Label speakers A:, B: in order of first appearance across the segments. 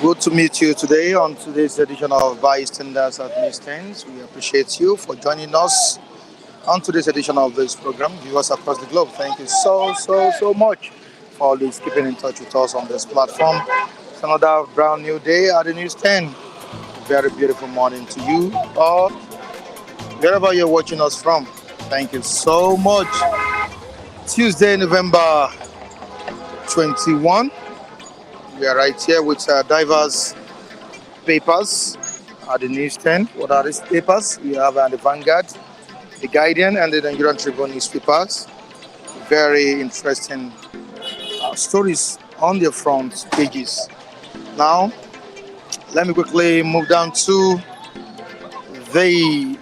A: Good to meet you today on today's edition of Bystanders at Newsstands. We appreciate you for joining us on today's edition of this program. Viewers across the globe, thank you so much for always keeping in touch with us on this platform. It's another brand new day at the Newsstand. Very beautiful morning to you all, wherever you're watching us from. Thank you so much. Tuesday, November 21. We are right here with diverse papers at the newsstand. What are these papers? We have the Vanguard, the Guardian, and the Nigerian Tribune newspapers. Very interesting stories on their front pages. Now, let me quickly move down to the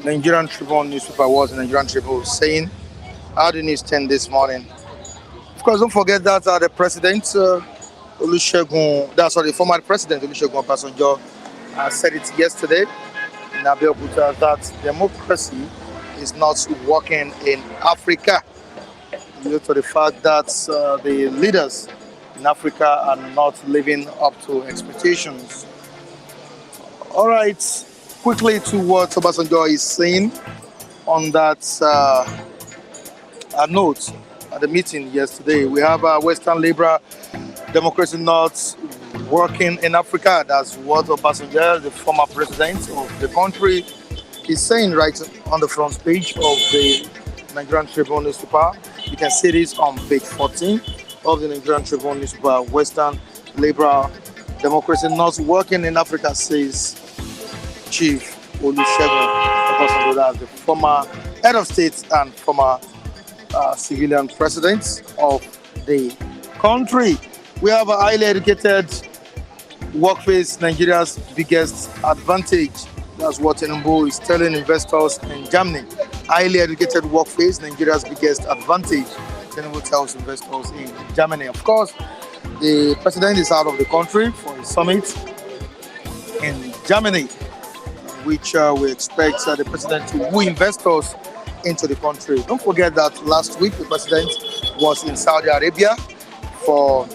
A: Nigerian Tribune newspaper. What the Nigerian Tribune saying at the newsstand this morning. Of course, don't forget that the president, the former president Obasanjo said it yesterday in Abeokuta that democracy is not working in Africa, due to the fact that the leaders in Africa are not living up to expectations. All right, quickly to what Obasanjo is saying on that note at the meeting yesterday. We have Western Liberal democracy not working in Africa. That's what Obasanjo, the former president of the country, is saying right on the front page of the Nigerian Tribune newspaper. You can see this on page 14 of the Nigerian Tribune newspaper. Western Liberal democracy not working in Africa, says Chief Olusegun Obasanjo, that's the former head of state and former civilian president of the country. We have a highly educated Workplace Nigeria's biggest advantage. That's what Tinubu is telling investors in Germany. Highly educated workforce, Nigeria's biggest advantage. Tinubu tells investors in Germany. Of course, the president is out of the country for a summit in Germany, which we expect the president to woo investors into the country. Don't forget that last week the president was in Saudi Arabia for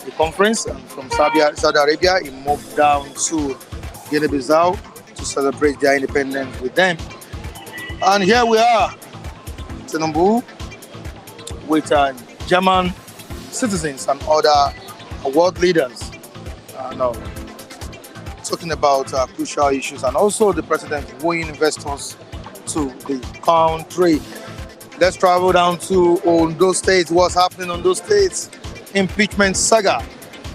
A: the conference, and from Saudi Arabia he moved down to Guinea-Bissau to celebrate their independence with them. And here we are, Tinubu, with German citizens and other world leaders now talking about crucial issues, and also the president wooing investors to the country. Let's travel down to Ondo State. What's happening on those states? Impeachment saga.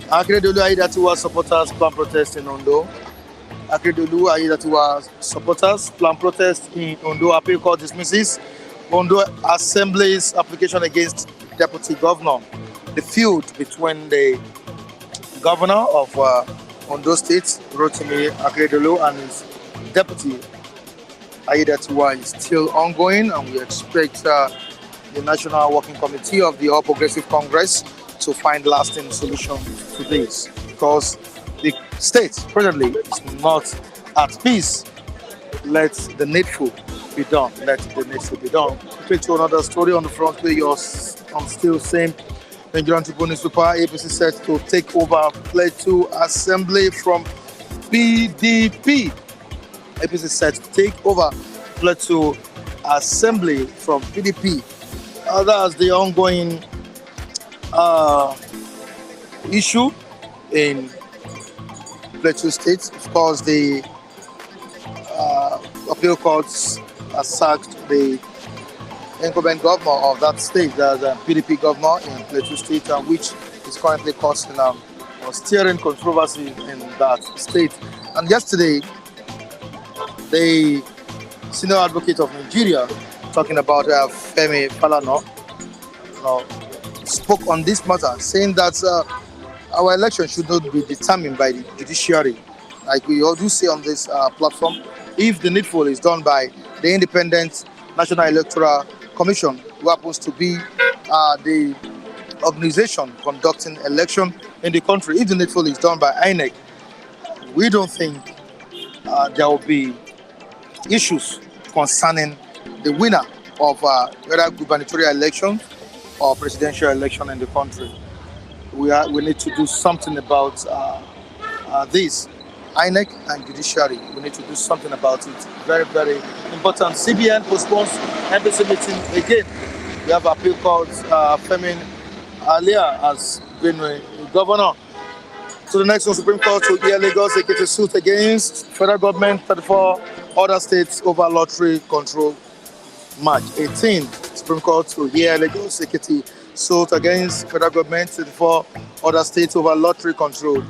A: Akeredolu Aiyedatiwa supporters plan protest in Ondo. Akeredolu Aiyedatiwa supporters plan protest in Ondo. Appeal court dismisses Ondo Assembly's application against deputy governor. The feud between the governor of Ondo State, Rotimi Akeredolu, and his deputy Aiyedatiwa is still ongoing, and we expect the National Working Committee of the All Progressive Congress to find lasting solutions to this, because the state presently is not at peace. Let the needful be done. Let the needful be done. Quick to another story on the front page. I'm still saying Nigerian Tribune newspaper, APC set to take over Plateau Assembly from PDP. APC set to take over Plateau Assembly from PDP. That's the ongoing issue in Plateau State. Of course, the appeal courts has sacked the incumbent governor of that state, the PDP governor in Plateau State, which is currently causing or steering controversy in that state. And yesterday, the senior advocate of Nigeria, talking about Femi Falana, spoke on this matter, saying that our election should not be determined by the judiciary. Like we all do say on this platform, if the needful is done by the Independent National Electoral Commission, who happens to be the organization conducting election in the country, if the needful is done by INEC, we don't think there will be issues concerning the winner of whether gubernatorial election or presidential election in the country. We need to do something about this. INEC and judiciary, we need to do something about it. Very, very important. CBN postpones embassy meeting again. We have appeal court. Femi Alia has been the governor. So the next one, Supreme Court to hear Lagos Ekiti suit against federal government, 34 other states over lottery control. March 18, Supreme Court to hear Lagos Ekiti suit against federal government, 34 other states over lottery control.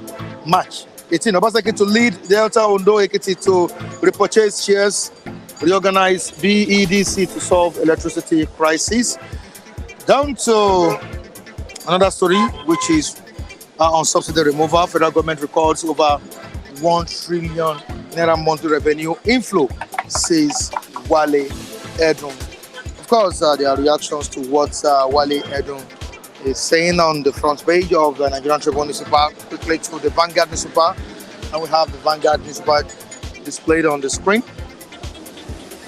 A: March 18, Obasanjo to lead Delta Ondo Ekiti to repurchase shares, reorganize BEDC to solve electricity crisis. Down to another story, which is on subsidy removal. Federal government records over 1 trillion naira monthly revenue inflow, says Wale Edun. Of course, there are reactions to what Wale Edun is saying on the front page of the Nigerian Tribune newspaper. Quickly to the Vanguard newspaper, and we have the Vanguard newspaper displayed on the screen.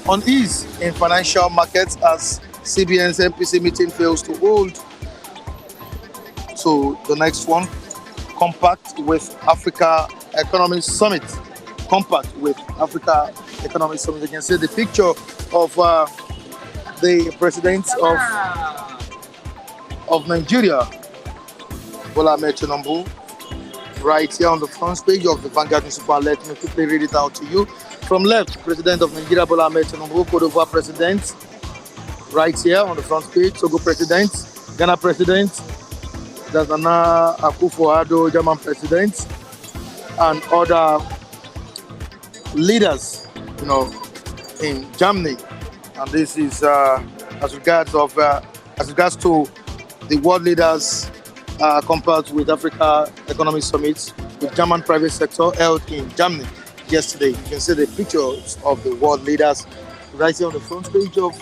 A: On ease in financial markets as CBN's MPC meeting fails to hold. So the next one, compact with Africa Economic Summit. Compact with Africa Economic Summit. You can see the picture of the president of Nigeria, Bola Ahmed Tinubu, right here on the front page of the Vanguard newspaper. Let me quickly read it out to you. From left, President of Nigeria, Bola Ahmed Tinubu, Cote d'Ivoire President, right here on the front page. Togo President, Ghana President, Nana Akufo-Addo, German President, and other leaders, in Germany. And this is as regards to the world leaders compared with Africa Economic Summit the German private sector held in Germany yesterday. You can see the pictures of the world leaders right here on the front page of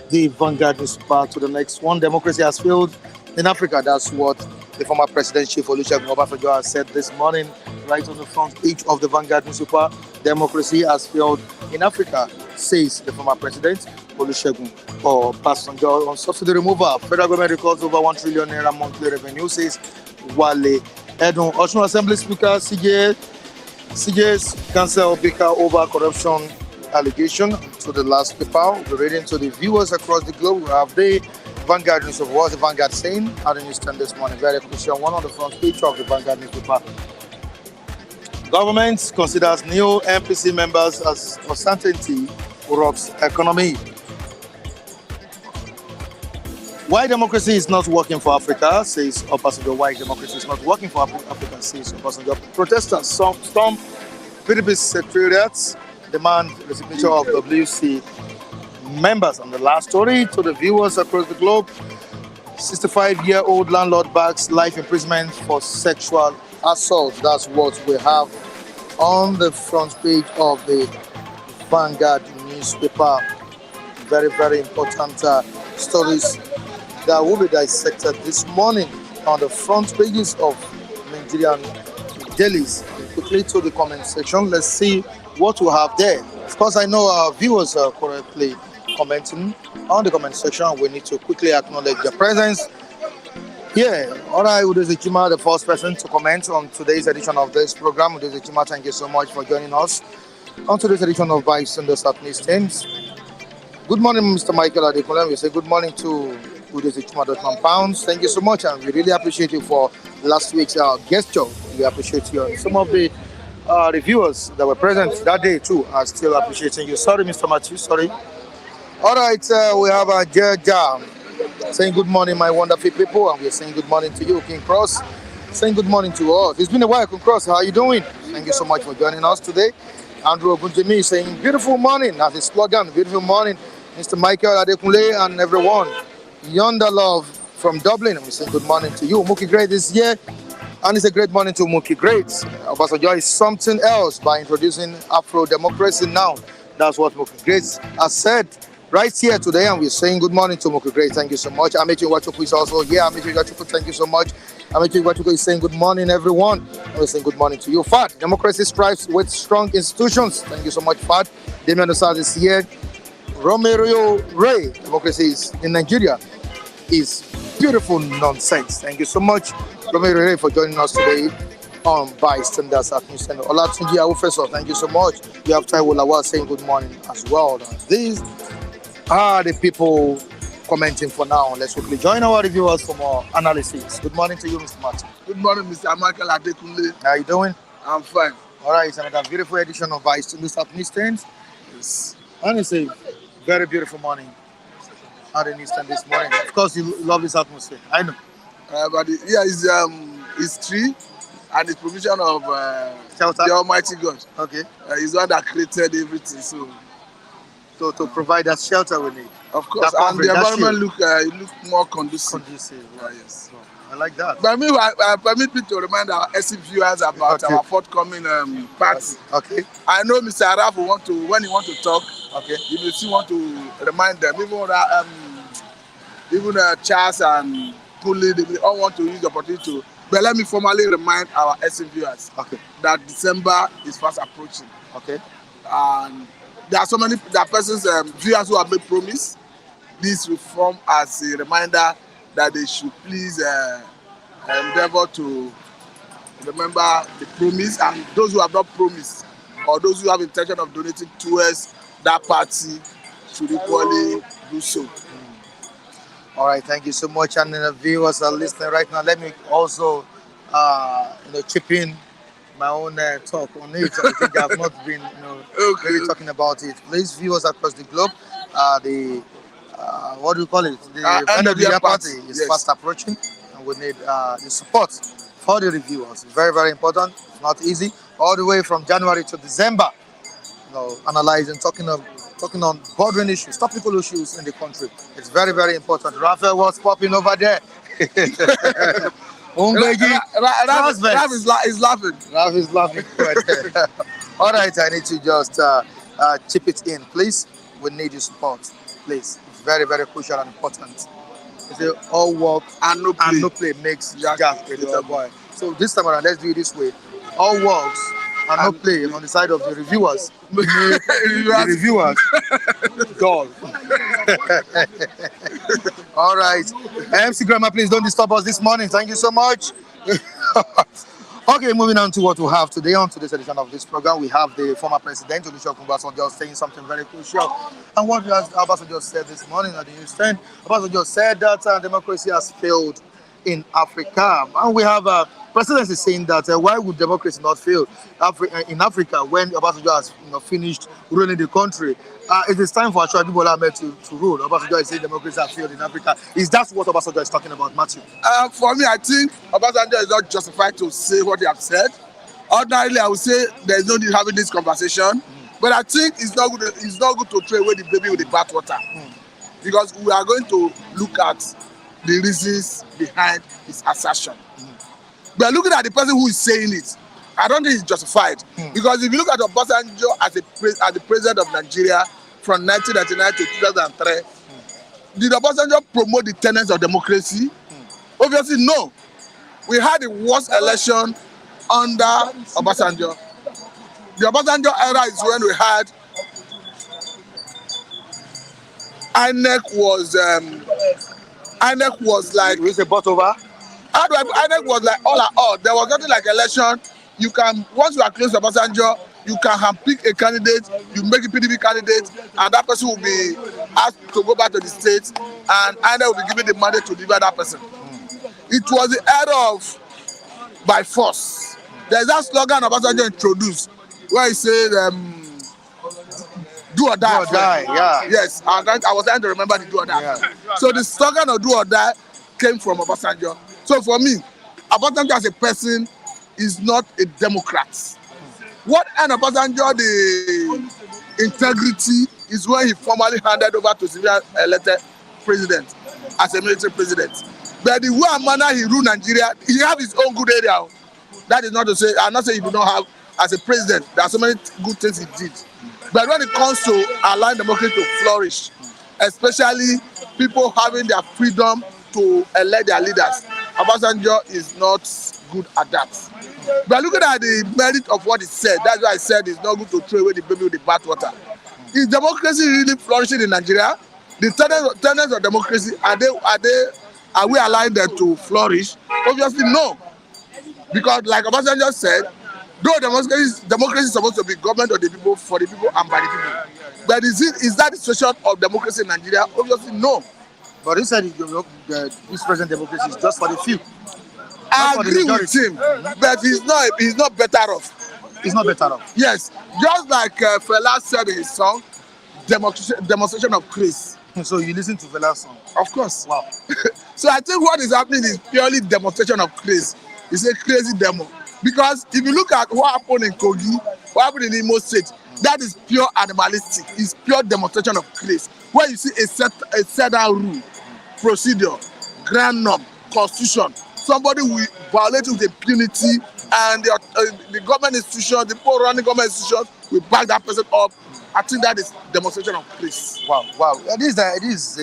A: the Vanguard newspaper. To the next one, democracy has failed in Africa. That's what the former president, Chief Olusegun Obasanjo, has said this morning, right on the front page of the Vanguard newspaper. Democracy has failed in Africa, says the former president, Olusegun Obasanjo. On subsidy removal, federal government records over 1 trillion naira monthly revenue, says Wale Edun. Osun Assembly Speaker CJ's cancel Bika over corruption allegation. To the last paper, we're reading to the viewers across the globe. We have the Vanguard news of what the Vanguard saying. How the news stand this morning? Very crucial one on the front page of the Vanguard newspaper. Government considers new MPC members as uncertainty rocks economy. Why democracy is not working for Africa, says Obasanjo. Why democracy is not working for Africa, says Obasanjo. Protesters storm PDP secretariats, demand resignation of WC members. And the last story to the viewers across the globe, 65-year-old landlord backs life imprisonment for sexual assault. That's what we have on the front page of the Vanguard newspaper. Very, very important stories that will be dissected this morning on the front pages of Nigerian dailies. Quickly to the comment section, let's see what we have there. Of course, I know our viewers are correctly commenting on the comment section. We need to quickly acknowledge their presence. Yeah, all right, Udeze Chima, the first person to comment on today's edition of this program. Udeze Chima, thank you so much for joining us on today's edition of Vice and the Southeastern. Good morning, Mr. Michael Adekunle. We say good morning to Udeze Chima Pounds. Thank you so much, and we really appreciate you for last week's guest show. We appreciate you. Some of the reviewers that were present that day too are still appreciating you. Sorry, Mr. Matthew, sorry. All right, we have a Jerja saying good morning, my wonderful people, and we're saying good morning to you, King Cross. Saying good morning to all. It's been a while, King Cross. How are you doing? Thank you so much for joining us today. Andrew Ogunjimi saying beautiful morning. That's his slogan. Beautiful morning, Mr. Michael Adekunle and everyone. Yonder Love from Dublin. And we say good morning to you. Mookie Great this year. And it's a great morning to Mookie Great. Obasanjo is something else by introducing Afro democracy now. That's what Mookie Great has said right here today. And we're saying good morning to Mookie Great. Thank you so much. Amechi Wachuku is also here. Amechi Wachuku, thank you so much. Amechi Wachuku is saying good morning, everyone. And we're saying good morning to you. Fad, democracy strives with strong institutions. Thank you so much, Fad. Damian Osaz is here. Romero Ray, democracy is in Nigeria is beautiful nonsense. Thank you so much, Romero Ray, for joining us today on Bystander Southeastern. Olatunji Awufeso, thank you so much. You have Taiwo Lawal saying good morning as well. These are the people commenting for now. Let's quickly join our reviewers for more analysis. Good morning to you, Mr. Martin.
B: Good morning, Mr. Michael Adekunle.
A: How are you doing?
B: I'm fine.
A: All right, it's another beautiful edition of Bystander Southeastern. Yes. And it's a very beautiful morning out in Eastern this morning. Of course, you love this atmosphere. I know.
B: But it's tree and it's provision of the Almighty God.
A: Okay.
B: He's the one that created everything. So
A: to provide that shelter we need.
B: Of course, and the environment look more conducive.
A: Yes. I like that.
B: But I permit me to remind our SC viewers about our forthcoming party.
A: Okay.
B: I know Mr. Araf when he wants to talk.
A: Okay.
B: You may still want to remind them, even Charles and Puli, they all want to use the opportunity to. But let me formally remind our SC viewers that December is fast approaching.
A: Okay.
B: And there are persons, viewers who have made promise. This will form as a reminder that they should please endeavor to remember the promise, and those who have not promised or those who have intention of donating towards that party should equally do so.
A: All right, thank you so much. And the viewers are listening right now. Let me also chip in my own talk on it. I think I've not been really talking about it. Please, viewers across the globe, what do you call it? The end of the year party is fast approaching, and we need the support for the reviewers. Very, very important. It's not easy. All the way from January to December, analyzing, talking on bordering issues, topical issues in the country. It's very, very important. Raphael was popping over there. Umbeji.
B: Raf is laughing.
A: Raf is laughing. All right, I need to just chip it in, please. We need your support, please. It's very, very crucial and important. Say all work
B: And no play.
A: makes Jack a little boy. So this time around, let's do it this way. All works and no play on the side of the reviewers. The reviewers dull. All right. MC Grammar, please don't disturb us this morning. Thank you so much. Okay, moving on to what we have today. On today's edition of this program, we have the former president, Olusegun Obasanjo, saying something very crucial. And what Obasanjo said this morning at the news stand, Obasanjo said that democracy has failed in Africa. And we have presidency saying that why would democracy not fail in Africa when Obasanjo has finished ruling the country? It is time for Ashwadi Bola Ahmed to rule. Obasanjo is saying democracy has failed in Africa. Is that what Obasanjo is talking about, Matthew?
B: For me, I think Obasanjo is not justified to say what he has said. Ordinarily, I would say there is no need having this conversation. But I think it's not good to throw away the baby with the bathwater. Because we are going to look at the reasons behind his assertion. But looking at the person who is saying it, I don't think it's justified. Because if you look at Obasanjo as the president of Nigeria from 1999 to 2003, did Obasanjo promote the tenets of democracy? Obviously, no. We had the worst election under Obasanjo. The Obasanjo era is when we had INEC was like.
A: We say bought over.
B: INEC was like all at all. There was nothing like election. You can, once you are close to Obasanjo, you can handpick a candidate, you make a PDP candidate, and that person will be asked to go back to the state, and INEC will be given the mandate to deliver that person. It was the era of by force. There's that slogan Obasanjo introduced where he said, do or die.
A: Do or die, yeah.
B: Yes, I was trying to remember the do or die. Yeah. So the slogan of do or die came from Obasanjo. So for me, Obasanjo as a person is not a Democrat. What earned Obasanjo the integrity is when he formally handed over to civilian elected president as a military president. But the way and manner he ruled Nigeria, he have his own good area. That is not to say, I'm not saying he do not have, as a president, there are so many good things he did. But when it comes to allowing democracy to flourish, especially people having their freedom to elect their leaders, Obasanjo is not good at that. But looking at the merit of what he said, that's why I said it's not good to throw away the baby with the bathwater. Is democracy really flourishing in Nigeria? The tenets of democracy, are we allowing them to flourish? Obviously, no. Because like Obasanjo said, though democracy is supposed to be government of the people, for the people, and by the people. But is that the situation of democracy in Nigeria? Obviously, no.
A: But he said this present democracy is just for the few.
B: I agree with him, but he's not better off.
A: He's not better off.
B: Yes, just like Fela said in his song, demonstration of grace.
A: So you listen to Fela's song?
B: Of course.
A: Wow.
B: So I think what is happening is purely demonstration of grace. It's a crazy demo. Because if you look at what happened in Kogi, what happened in Imo State, that is pure animalistic. It's pure demonstration of grace. Where you see a set down rule, procedure, grand norm, constitution, somebody will violate it with impunity, and the government institution, the poor running government institutions will back that person up. I think that is demonstration of grace.
A: Wow. It is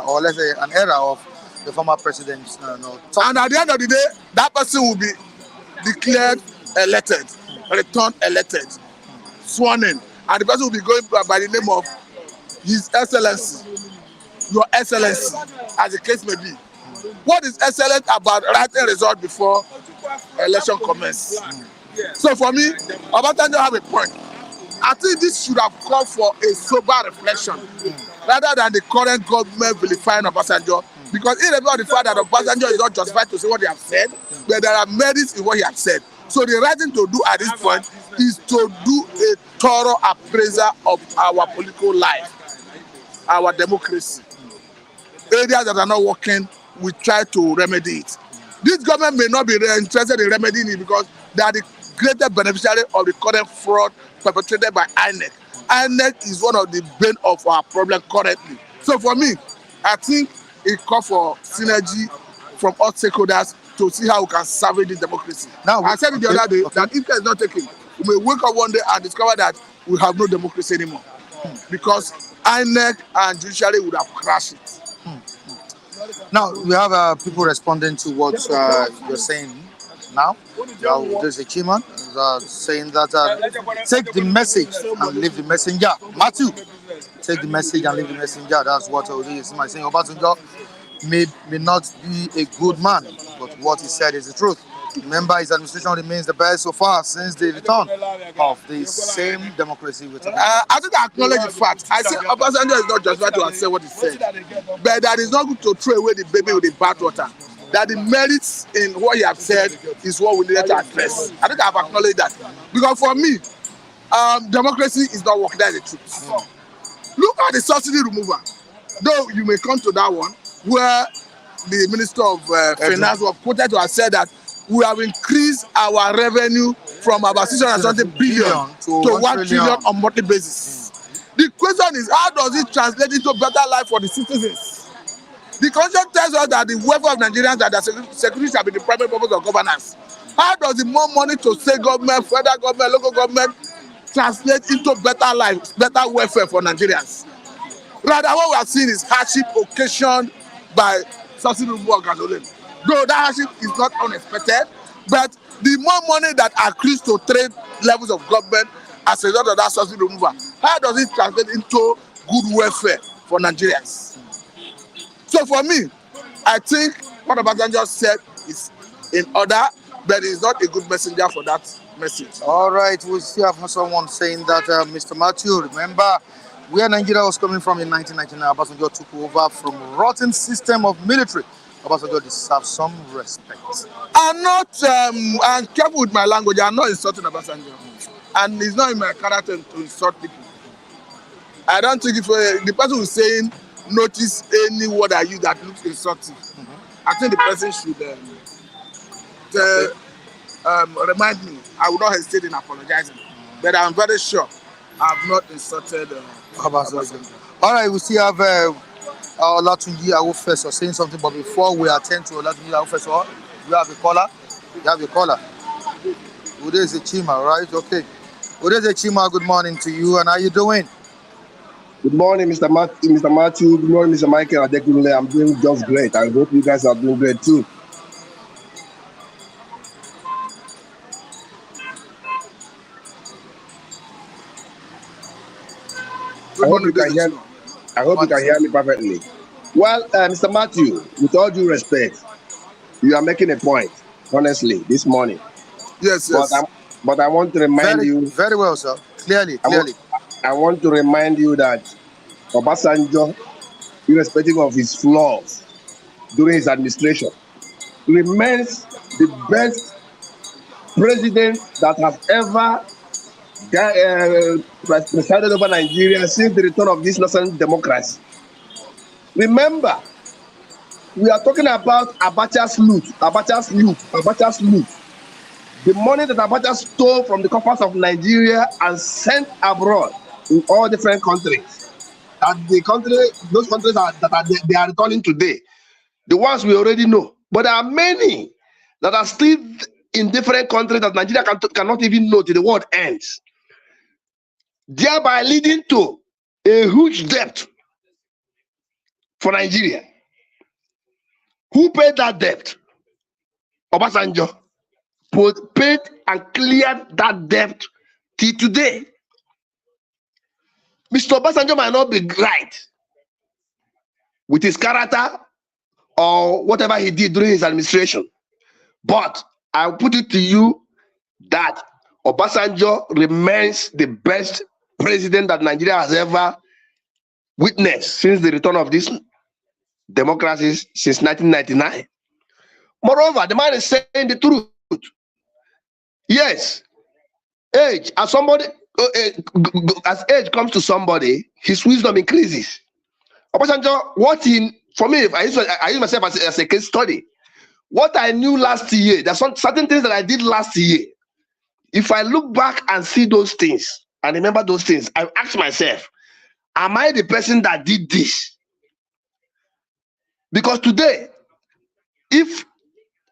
A: or let's say an era of the former president.
B: And at the end of the day, that person will be declared elected, returned elected, sworn in, and the person will be going by the name of His Excellency, Your Excellency, as the case may be. What is excellent about writing result before election commence? So for me, Obasanjo have a point. I think this should have called for a sober reflection rather than the current government vilifying Obasanjo. Because irrespective of the fact that Obasanjo is not justified to say what he has said, but there are merits in what he has said. So the right thing to do at this point is to do a thorough appraisal of our political life, our democracy. Areas that are not working, we try to remedy it. This government may not be interested in remedying it because they are the greatest beneficiary of the current fraud perpetrated by INEC. INEC is one of the bane of our problem currently. So for me, I think it calls for synergy from all stakeholders to see how we can salvage this democracy.
A: Now,
B: I said it the other day that if care is not taken, we may wake up one day and discover that we have no democracy anymore. Because INEC and judiciary would have crashed it.
A: Now, we have people responding to what you're saying now. There's a chairman saying that take the message and leave the messenger. Matthew, take the message and leave the messenger. That's what Ozi is saying. Obasanjo may not be a good man, but what he said is the truth. Remember, his administration remains the best so far since the return of the same democracy.
B: I think I acknowledge the fact. I say Obasanjo is not justified to accept what he said, but that is not good to throw away the baby with the bathwater. That the merits in what he has said is what we need to address. I think I have acknowledged that. Because for me, democracy is not working. That is the truth. Look at the subsidy removal. Though you may come to that one, where the Minister of Finance was quoted to have said that we have increased our revenue from about 670 billion to 1 trillion on monthly basis. The question is, how does it translate into better life for the citizens? The constitution tells us that the welfare of Nigerians and their security shall be the primary purpose of governance. How does the more money to state government, federal government, local government translate into better life, better welfare for Nigerians? Rather, what we are seeing is hardship occasioned by subsidy removal of gasoline. Though that hardship is not unexpected, but the more money that accrues to trade levels of government as a result of that subsidy removal, how does it translate into good welfare for Nigerians? So for me, I think what Obasanjo said is in order, but it's not a good messenger for that message.
A: All right, we still have someone saying that Mr. Matthew, remember where Nigeria was coming from in 1999, Obasanjo took over from rotten system of military. Obasanjo deserves some respect.
B: I'm careful with my language. I'm not insulting Obasanjo. And it's not in my character to insult people. I don't think if the person who's saying notice any word I use that looks insulting, I think the person should remind me. I will not hesitate in apologizing. But I'm very sure I have not insulted Obasanjo.
A: All right, we still have Olatunji Awofeso saying something, but before we attend to Olatunji Awofeso, we have a caller. You have a caller. Udeze Chima, right? Okay. Udeze Chima, good morning to you, and how you doing?
C: Good morning, Mr. Matthew. Good morning, Mr. Michael Adekunle. I'm doing just great. I hope you guys are doing great too. I hope you can hear me perfectly. Well, Mr. Matthew, with all due respect, you are making a point, honestly, this morning.
B: Yes.
C: But I want to remind you.
A: Very well, sir. Clearly.
C: I want to remind you that Obasanjo, irrespective of his flaws during his administration, remains the best president that has ever presided over Nigeria since the return of this nascent democracy. Remember, we are talking about Abacha's loot. The money that Abacha stole from the coffers of Nigeria and sent abroad in all different countries. And those countries they are returning today. The ones we already know. But there are many that are still in different countries that Nigeria cannot even know till the world ends. Thereby leading to a huge debt for Nigeria. Who paid that debt? Obasanjo. Paid and cleared that debt till today. Mr. Obasanjo might not be right with his character or whatever he did during his administration. But I'll put it to you that Obasanjo remains the best president that Nigeria has ever witnessed since the return of this democracy since 1999. Moreover, the man is saying the truth. Yes, age, as age comes to somebody, his wisdom increases. Obasanjo, for me, I use myself as a case study. What I knew last year, there's certain things that I did last year. If I look back and see those things and remember those things, I ask myself, am I the person that did this? Because today, if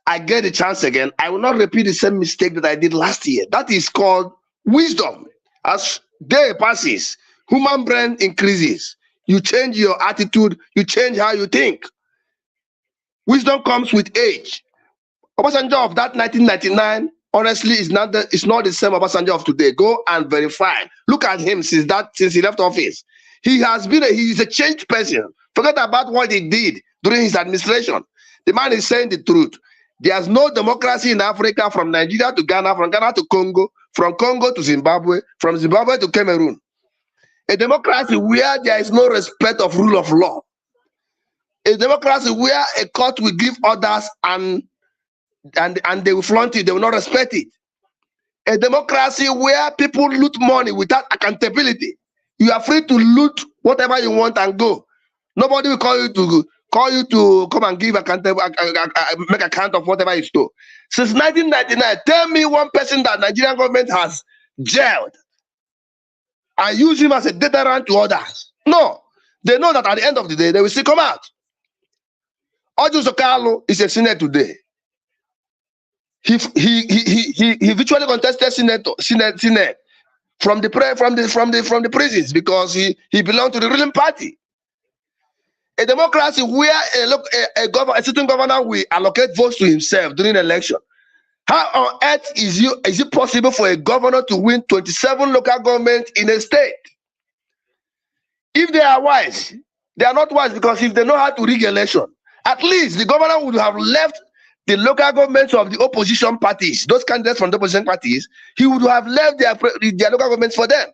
C: I get a chance again, I will not repeat the same mistake that I did last year. That is called wisdom. As day passes, human brain increases. You change your attitude, you change how you think. Wisdom comes with age. Obasanjo of that 1999, honestly, is not the same Obasanjo of today. Go and verify. Look at him since he left office. He is a changed person. Forget about what he did during his administration. The man is saying the truth. There's no democracy in Africa from Nigeria to Ghana, from Ghana to Congo, from Congo to Zimbabwe, from Zimbabwe to Cameroon. A democracy where there is no respect of rule of law. A democracy where a court will give orders and they will flaunt it, they will not respect it. A democracy where people loot money without accountability. You are free to loot whatever you want and go. Nobody will call you to come and give make account of whatever you stole. Since 1999, tell me one person that Nigerian government has jailed and use him as a deterrent to others. No. They know that at the end of the day, they will still come out. Oju Sokalo is a senator today. He virtually contested Senate from the prisons because he belonged to the ruling party. A democracy where a sitting governor will allocate votes to himself during election. How on earth is it possible for a governor to win 27 local governments in a state? If they are wise, they are not wise because if they know how to rig election, at least the governor would have left the local governments of the opposition parties, those candidates from the opposition parties, he would have left their local governments for them.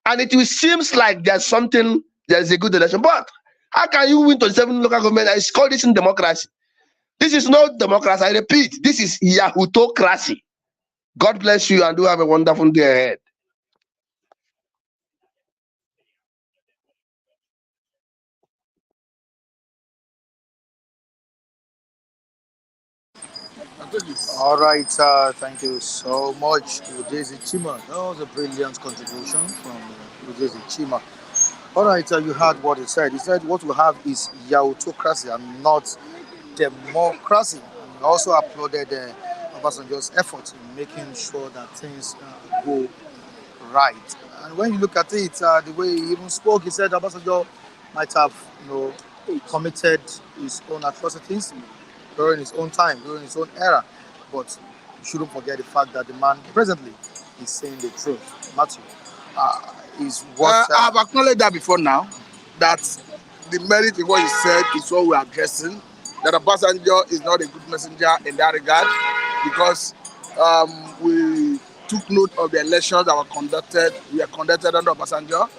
C: And it seems like there's a good election. But how can you win 27 local governments? I call this in democracy. This is not democracy. I repeat, this is Yahutocracy. God bless you and do have a wonderful day ahead.
A: All right, thank you so much, Udezi Chima. That was a brilliant contribution from Udezi Chima. All right, you heard what he said. He said what we have is Yautocracy and not democracy. And he also applauded Obasanjo's efforts in making sure that things go right. And when you look at it, the way he even spoke, he said Obasanjo might have, committed his own atrocities during his own time, during his own era. But you shouldn't forget the fact that the man presently is saying the truth. Matthew, is what...
B: I've acknowledged that before now, that the merit in what he said is what we're addressing, that Obasanjo is not a good messenger in that regard, because we took note of the elections that were conducted under Obasanjo.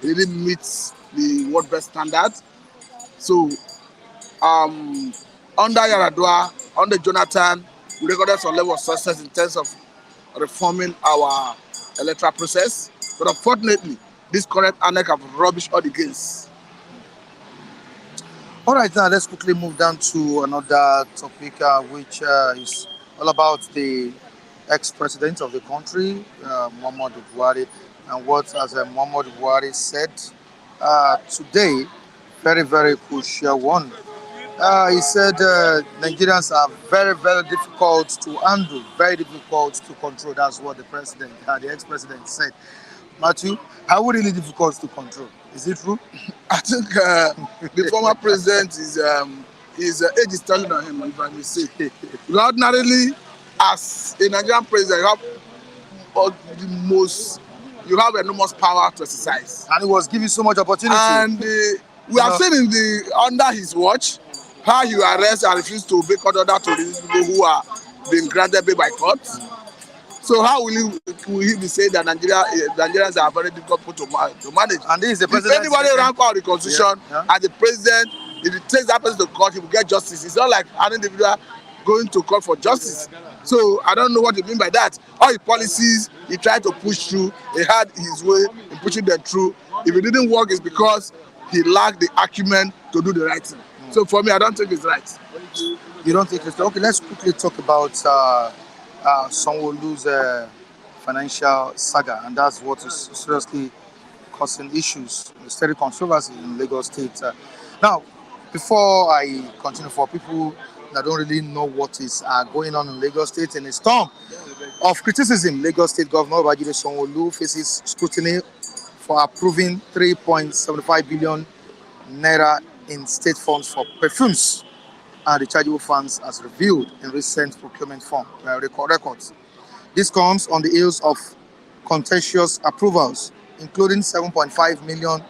B: It didn't meet the World Best Standard. So, under Yaradua, under Jonathan, we recorded some level of success in terms of reforming our electoral process. But unfortunately, this current ANEC have rubbish all the gains.
A: All right, now let's quickly move down to another topic, which is all about the ex-president of the country, Muhammadu Buhari, and what, as Muhammadu Buhari said today, very, very crucial one. He said Nigerians are very, very difficult to handle, very difficult to control. That's what the president, the ex-president said. Matthew, how really difficult to control? Is it true?
B: I think the former president his age is telling on him, if I may say. Ordinarily, as a Nigerian president, you have enormous power to exercise.
A: And he was given so much opportunity.
B: And we have seen under his watch how you arrest and refuse to obey court order to the people who are being granted bail by court. So how will he be saying that Nigerians are very difficult to manage?
A: And this is the president.
B: If anybody rank out the constitution and the president, if he takes that person to court, he will get justice. It's not like an individual going to court for justice. So I don't know what you mean by that. All his policies, he tried to push through. He had his way in pushing them through. If it didn't work, it's because he lacked the acumen to do the right thing. So for me, I don't think it's right.
A: You don't think it's right? Okay, let's quickly talk about Sanwo-Olu's financial saga, and that's what is seriously causing issues, steady controversy in Lagos State. Now, before I continue, for people that don't really know what is going on in Lagos State. In a storm of criticism, Lagos State Governor Difficult-Sanwo-Olu faces scrutiny for approving 3.75 billion naira in state funds for perfumes and rechargeable funds as revealed in recent procurement form records. This comes on the heels of contentious approvals, including 7.5 million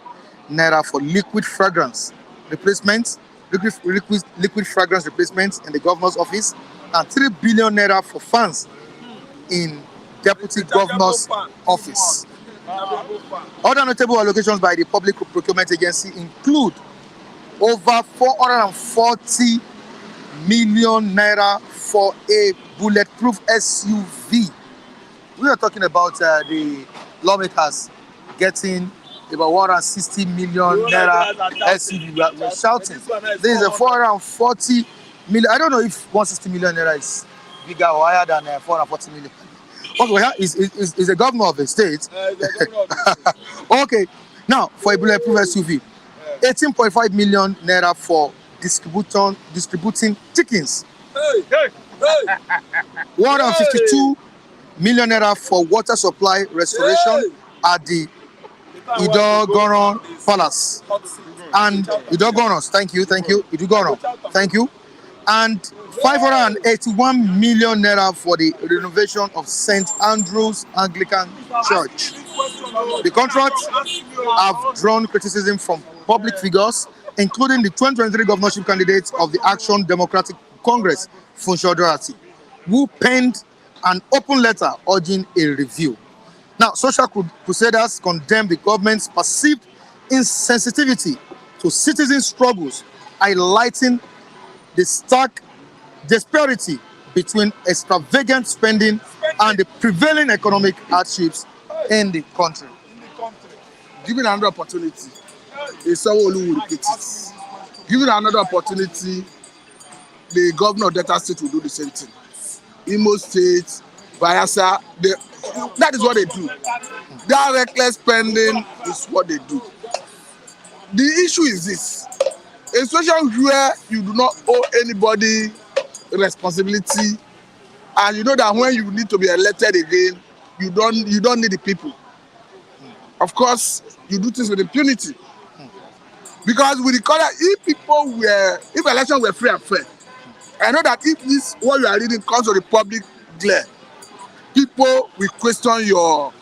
A: naira for liquid fragrance replacements, liquid fragrance replacements in the governor's office, and 3 billion naira for funds in deputy governor's office. Other notable allocations by the Public Procurement Agency include over 440 million naira for a bulletproof SUV. We are talking about the lawmakers getting about 160 million naira SUV. We're shouting. This is a 440 million. I don't know if 160 million naira is bigger or higher than 440 million. Okay, is a governor of the state. Okay, now for a bulletproof SUV, 18.5 million naira for distributing chickens. 152 million naira for water supply restoration at the Idogoron Palace. And Idogorons, thank you, Idogoron, thank you. And 581 million naira for the renovation of St. Andrew's Anglican Church. The contracts have drawn criticism from public figures, including the 2023 governorship candidate of the Action Democratic Congress, Funsho Dorothy, who penned an open letter urging a review. Now, social crusaders condemn the government's perceived insensitivity to citizen struggles, highlighting the stark disparity between extravagant spending and the prevailing economic hardships in the country.
B: Given another opportunity, Sanwo-Olu will repeat it. Given another opportunity, the governor of Delta State will do the same thing. Imo State, Bayelsa, that is what they do. That reckless spending is what they do. The issue is this: a situation where you do not owe anybody responsibility, and you know that when you need to be elected again, you don't need the people. Of course, you do things with impunity. Because we recall that if elections were free and fair, I know that if this what you are reading comes to the public glare, people will question your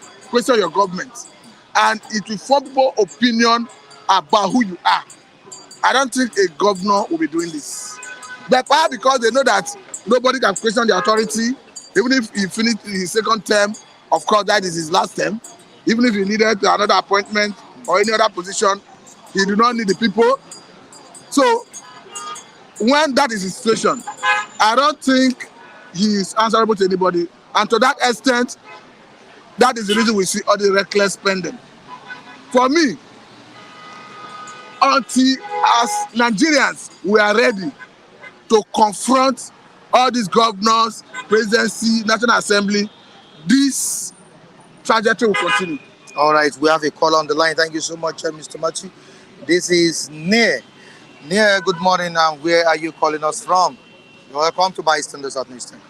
B: government, and it will form people opinion about who you are. I don't think a governor will be doing this. But perhaps because they know that nobody can question the authority, even if he finished his second term, of course that is his last term. Even if he needed another appointment or any other position, he do not need the people. So when that is his situation, I don't think he is answerable to anybody. And to that extent, that is the reason we see all the reckless spending. For me, until as Nigerians we are ready to confront all these governors, presidency, National Assembly, this trajectory will continue.
A: All right, we have a call on the line. Thank you so much, Mr. Machi. This is Nia. Nia, good morning, and where are you calling us from? You're welcome to Bystanders Southeastern.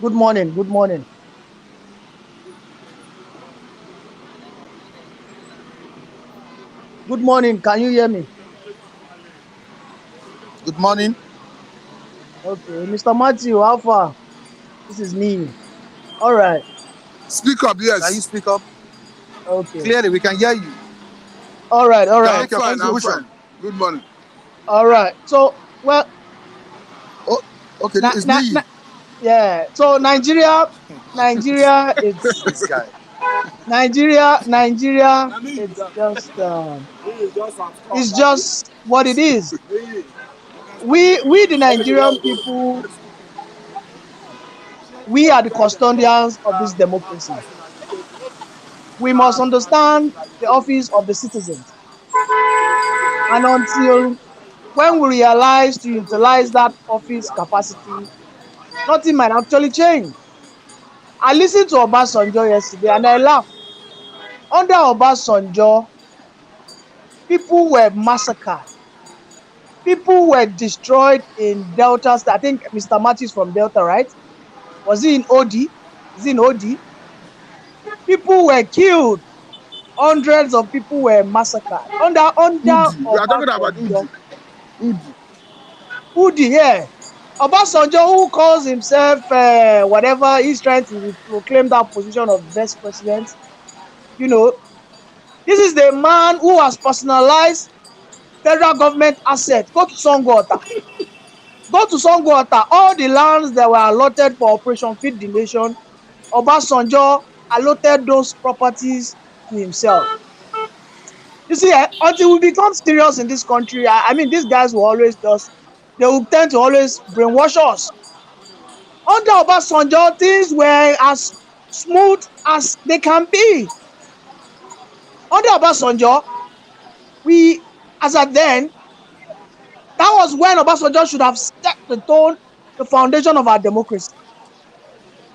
D: Good morning, good morning. Good morning, can you hear me?
A: Good morning.
D: Okay, Mr. Matthew, how far? This is me. All right.
B: Speak up, yes.
A: Can you speak up?
D: Okay.
A: Clearly, we can hear you.
D: All right, all right.
B: I'm fine. Good morning.
D: All right. So, well.
A: Oh, okay, it's me.
D: Yeah. So Nigeria is
A: this guy.
D: Nigeria. It's just what it is. We the Nigerian people, we are the custodians of this democracy. We must understand the office of the citizens. And until when we realize to utilize that office capacity, nothing might actually change. I listened to Obasanjo yesterday and I laughed. Under Obasanjo, people were massacred. People were destroyed in Delta. I think Mr. Matthews from Delta, right? Was he in OD? Is he in OD? People were killed. Hundreds of people were massacred under
B: Udi. We are talking about
D: Obasanjo.
B: Udi.
D: Udi, yeah. Obasanjo, who calls himself whatever, he's trying to proclaim that position of best president. You know, this is the man who has personalized federal government assets. Go to Sanwo-Olu. Go to Sanwo-Olu. All the lands that were allotted for Operation Feed the Nation, Obasanjo allotted those properties to himself. You see, until we become serious in this country, I mean, these guys will always they will tend to always brainwash us. Under Obasanjo, things were as smooth as they can be. Under Obasanjo, as at then, that was when Obasanjo should have set the tone, the foundation of our democracy.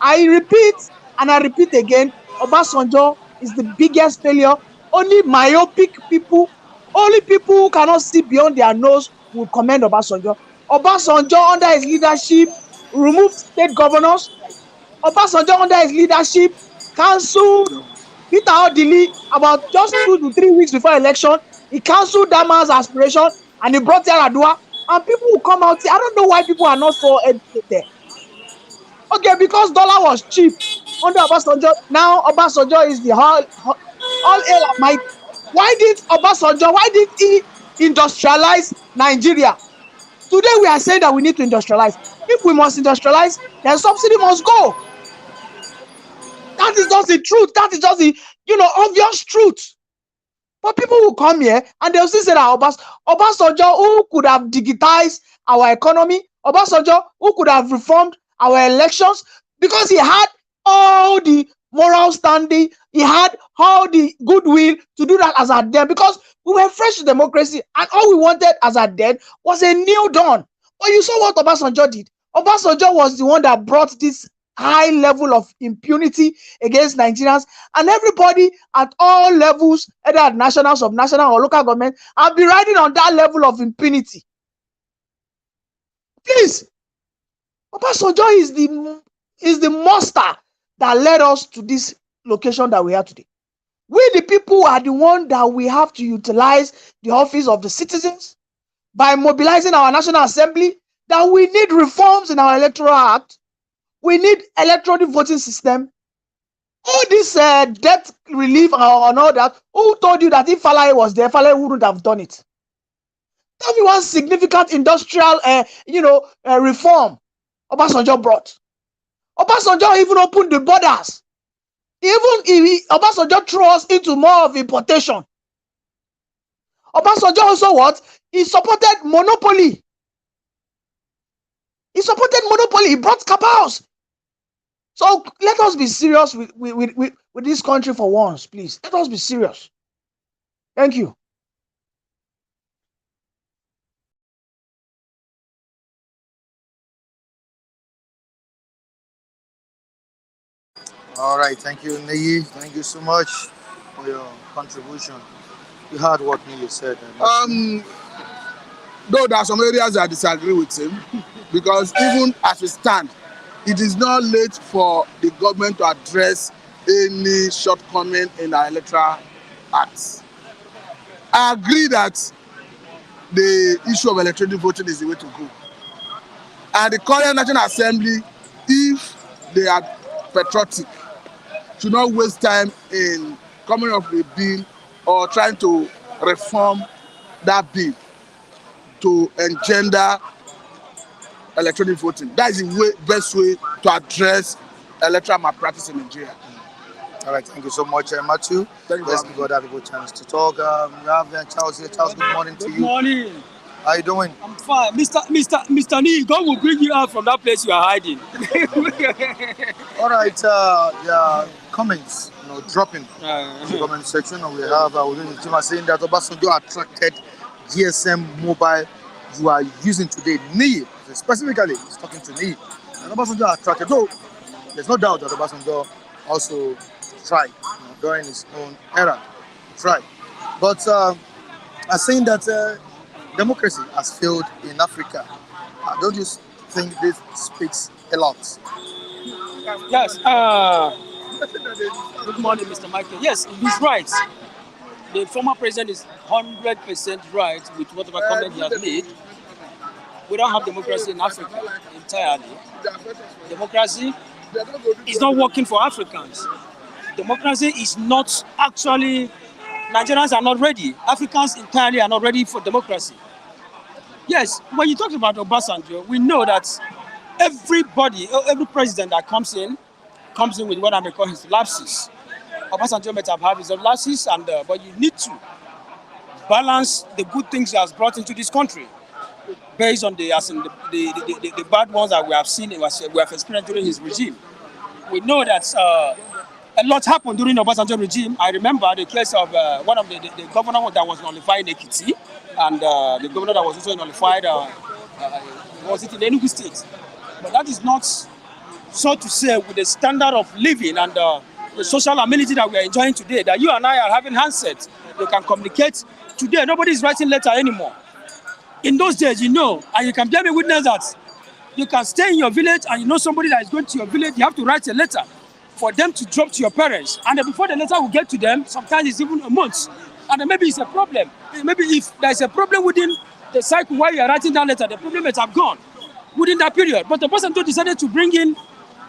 D: I repeat and I repeat again, Obasanjo is the biggest failure. Only myopic people, only people who cannot see beyond their nose will commend Obasanjo. Obasanjo, under his leadership, removed state governors. Obasanjo, under his leadership, cancelled Peter Odili about just 2 to 3 weeks before election. He cancelled that man's aspiration and he brought Yaradua. And people will come out. I don't know why people are not so educated. Okay, because dollar was cheap under Obasanjo. Now Obasanjo is the all hail mighty. Why did he industrialize Nigeria? Today we are saying that we need to industrialize. If we must industrialize, then subsidy must go. That is just the truth. That is just the obvious truth. But people will come here and they'll still say that Obasanjo, who could have digitized our economy, Obasanjo, who could have reformed our elections, because he had all the moral standing, he had all the goodwill to do that as at then, because we were fresh to democracy and all we wanted as at then was a new dawn. But you saw what Obasanjo did. Obasanjo was the one that brought this high level of impunity against Nigerians, and everybody at all levels, either at national, subnational, or local government, have been riding on that level of impunity. Please, Obasanjo is the monster that led us to this location that we are today. We, the people, are the one that we have to utilize the office of the citizens by mobilizing our National Assembly, that we need reforms in our Electoral Act. We need electronic voting system. All this debt relief and all that. Who told you that if Falaye was there, Falaye wouldn't have done it? That was one significant industrial, reform Obasanjo brought. Obasanjo even opened the borders. Obasanjo threw us into more of importation. Obasanjo also what? He supported monopoly. He supported monopoly. He brought cabals. So let us be serious with this country for once, please. Let us be serious. Thank you.
A: All right, thank you, Neyi. Thank you so much for your contribution. You heard what Neyi said.
B: Though there are some areas I disagree with him, because even as we stand, it is not late for the government to address any shortcoming in our electoral acts. I agree that the issue of electronic voting is the way to go. And the current National Assembly, if they are patriotic, should not waste time in coming up with a bill or trying to reform that bill to engender electronic voting. That is the best way to address electoral malpractice in Nigeria.
A: All right, thank you so much, Matthew. Let's give other people a chance to talk. We have Charles here. Charles, good morning to you.
E: Good morning.
A: How you doing?
E: I'm fine. Mr. Nee, God will bring you out from that place you are hiding.
A: All right, yeah, comments, dropping in the comment section. And we have within the team are saying that Obasanjo attracted GSM mobile you are using today. Nee, specifically, he's talking to Nee. And Obasanjo attracted, though there's no doubt that Obasanjo also tried during his own era. Tried. But are saying that democracy has failed in Africa. Don't you think this speaks a lot?
E: Yes. Good morning, Mr. Michael. Yes, he's right. The former president is 100% right with whatever comment he has made. We don't have democracy in Africa entirely. Democracy is not working for Africans. Democracy is not actually, Nigerians are not ready. Africans entirely are not ready for democracy. Yes, when you talk about Obasanjo, we know that every president that comes in with what I may call his lapses. Obasanjo might have had his own lapses, but you need to balance the good things he has brought into this country based on the bad ones that we have seen, we have experienced during his regime. We know that a lot happened during the Obasanjo regime. I remember the case of one of the governor that was nullified in Ekiti, and the governor that was also nullified, was it in Enugu State? But that is not, so to say, with the standard of living and the social amenity that we are enjoying today, that you and I are having handsets. You can communicate. Today, nobody is writing letter anymore. In those days, you know, and you can bear me witness that you can stay in your village and you know somebody that is going to your village, you have to write a letter for them to drop to your parents. And then before the letter will get to them, sometimes it's even a month. And then maybe it's a problem. Maybe if there's a problem within the cycle while you are writing that letter, the problem might have gone within that period. But the person decided to bring in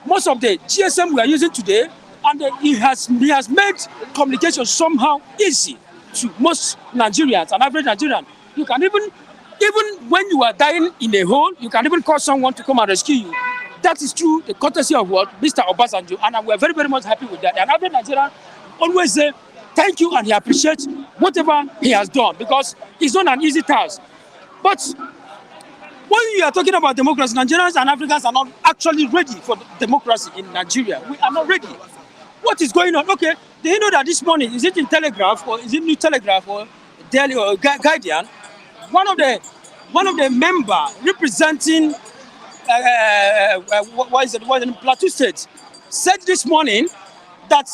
E: most of the GSM we are using today, and he has made communication somehow easy to most Nigerians, an average Nigerian. You can even when you are dying in a hole, you can even call someone to come and rescue you. That is true, the courtesy of what? Mr. Obasanjo, and we're very, very much happy with that. And average Nigerian always say thank you and he appreciates whatever he has done, because it's not an easy task. But when you are talking about democracy, Nigerians and Africans are not actually ready for democracy in Nigeria. We are not ready. What is going on? Okay, do you know that this morning, is it in Telegraph or is it New Telegraph or Daily or Guardian? One of the member representing Plateau State said this morning that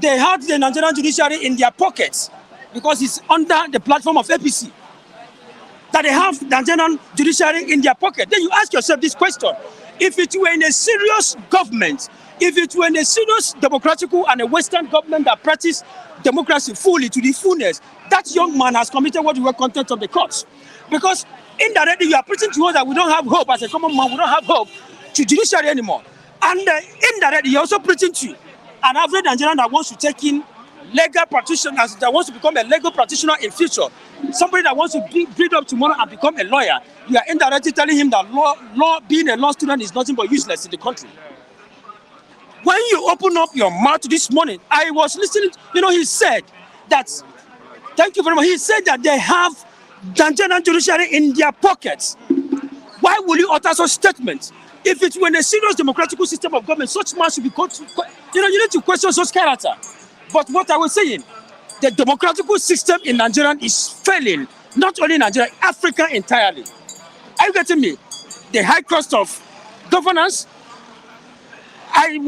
E: they had the Nigerian judiciary in their pockets because it's under the platform of APC. That they have the Nigerian judiciary in their pocket. Then you ask yourself this question: if it were in a serious government, if it were in a serious democratical and a Western government that practice democracy fully to the fullness, that young man has committed what we were contempt of the courts. Because indirectly you are preaching to us that we don't have hope as a common man, we don't have hope to judiciary anymore. And indirectly you're also preaching to an average Nigerian that wants to take in legal practitioners, that wants to become a legal practitioner in future, somebody that wants to build up tomorrow and become a lawyer. You are indirectly telling him that being a law student is nothing but useless in the country. When you open up your mouth this morning, I was listening, he said that, thank you very much, he said that they have Nigerian judiciary in their pockets. Why will you utter such statements? If it were in a serious democratic system of government, such man should be called to, you need to question such character. But what I was saying, the democratic system in Nigeria is failing, not only Nigeria, Africa entirely. Are you getting me? The high cost of governance. I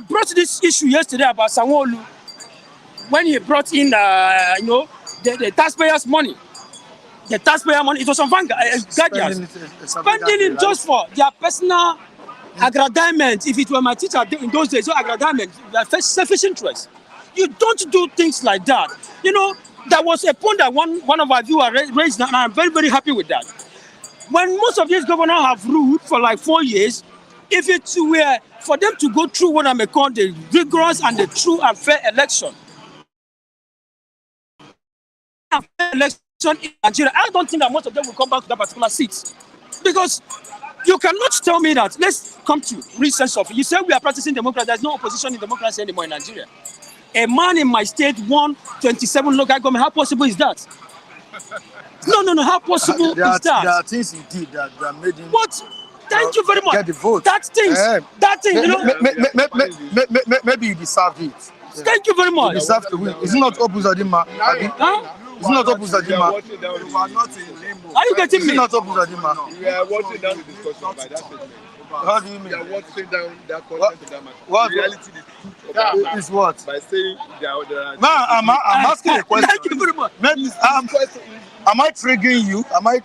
E: brought this issue yesterday about Sanwo-Olu when he brought in, the taxpayers' money. The taxpayer money, it was on Guardians. Spending it just for their personal aggrandizement. If it were my teacher in those days, so aggrandizement, selfish interest. You don't do things like that. There was a point that one of our viewers raised, and I'm very, very happy with that. When most of these governors have ruled for like 4 years, if it were for them to go through what I may call the rigorous and the true and fair election in Nigeria, I don't think that most of them will come back to that particular seat. Because you cannot tell me that, let's come to real sense of it. You say we are practicing democracy, there's no opposition in democracy anymore in Nigeria. A man in my state won 27 local government. How possible is that? No. How possible is that?
A: There are things he did that made him.
E: What? Thank you very much.
A: Get the vote.
E: That thing,
A: Maybe you deserved it.
E: Thank you very much.
A: You deserve to win. It's not Obasanjo.
E: Huh?
A: It's not Obasanjo.
B: You are not in limbo.
E: Are you getting
A: Is it
E: me?
A: not open, Zadima?
F: We are watching down the discussion by that statement.
A: How do you
F: We
A: mean?
F: are watering down that content of that matter.
A: What?
F: The reality, the truth of that matter.
A: Is what?
F: By saying there are
A: Man, I'm asking a question.
E: Thank you very much.
A: Maybe, am I triggering you? Am I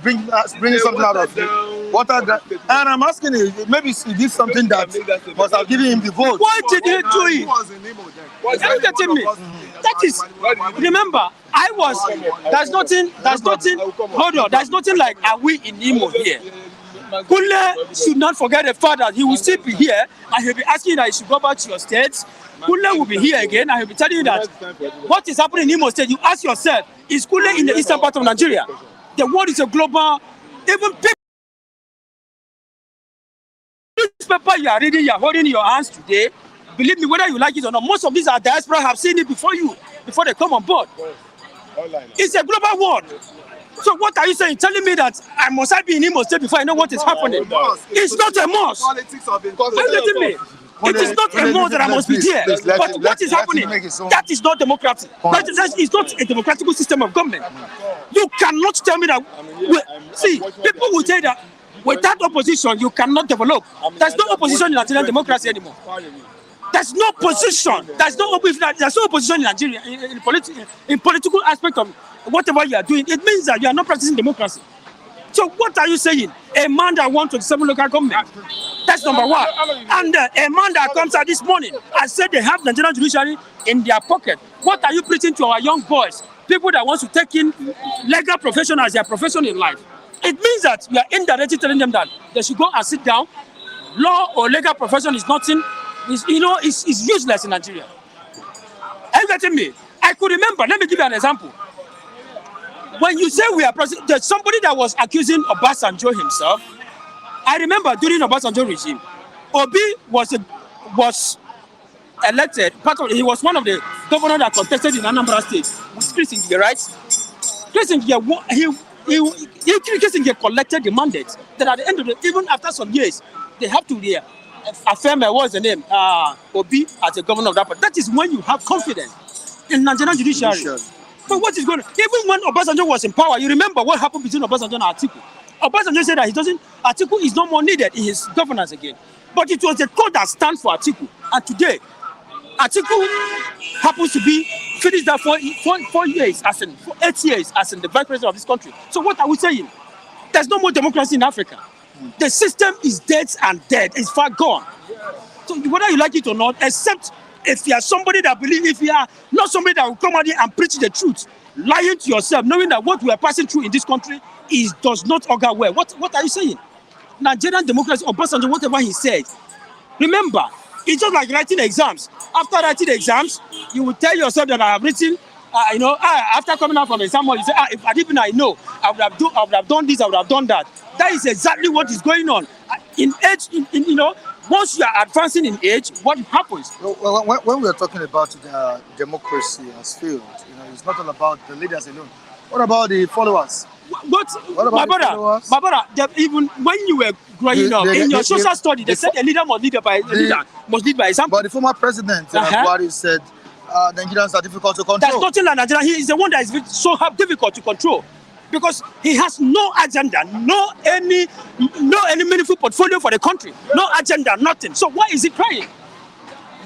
A: bringing something out of you? Water that, and I'm asking you, maybe he did something that must have given him the vote.
E: Why did he do it? Are you getting me? That is, remember, I was, there's nothing, hold on, there's nothing like, are we in Imo here? Kule should not forget the fact that he will still be here and he'll be asking you that you should go back to your states. Kule will be here again and he'll be telling you that what is happening in Imo State, you ask yourself, is Kule in the eastern part of Nigeria? The world is a global, even people, newspaper you are reading, you are holding in your hands today, believe me, whether you like it or not, most of these are diaspora have seen it before you, before they come on board. It's a global world. So what are you saying? Telling me that I must be in Imo State before I know what is happening? It's not a must.
B: Politics of
E: Are you getting me? It is not a must that I must be there. But what is happening? That is not democratic. That is not a democratic system of government. You cannot tell me that. See, people will say that without opposition, you cannot develop. There's no opposition in Nigerian democracy anymore. There's no position. There's no opposition in Nigeria in political aspect of whatever you are doing. It means that you are not practicing democracy. So what are you saying? A man that wants 27 local government. That's number one. And a man that comes out this morning and said they have Nigerian judiciary in their pocket. What are you preaching to our young boys? People that want to take in legal profession as their profession in life. It means that you are indirectly telling them that they should go and sit down. Law or legal profession is nothing. Is useless in Nigeria. Are you getting me? I could remember, let me give you an example. When you say we are there's somebody that was accusing Obasanjo himself. I remember during Obasanjo regime, Obi was elected, he was one of the governors that contested in Anambra State with Chris Ngie, right? Chris Ngie collected the mandate that at the end of the, even after some years, they have to affirm what's the name, Obi as a governor of that part. That is when you have confidence in Nigerian judiciary. But what is going on? Even when Obasanjo was in power, you remember what happened between Obasanjo and Atiku. Obasanjo said that Atiku is no more needed in his governance again. But it was the code that stands for Atiku. And today, Atiku happens to be finished that for 8 years as in the vice president of this country. So what are we saying? There's no more democracy in Africa. The system is dead and dead. It's far gone. So whether you like it or not, except if you are somebody that believes, if you are not somebody that will come out here and preach the truth, lying to yourself, knowing that what we are passing through in this country does not augur well. What are you saying? Nigerian democracy, Obasanjo, whatever he says. Remember, it's just like writing exams. After writing exams, you will tell yourself that I have written, after coming out from the exam, you say, if I didn't know, I would have done this, I would have done that. That is exactly what is going on. In age, once you are advancing in age, what happens?
A: When we are talking about democracy has failed, it's not all about the leaders alone. What about the followers?
E: What about my brother, even when you were growing up, in your social study, they said a leader must lead by example.
A: But the former president, Buhari, said Nigerians are difficult to control.
E: There's nothing like Nigeria. He is the one that is so difficult to control. Because he has no agenda, no any meaningful portfolio for the country, no agenda, nothing. So why is he crying?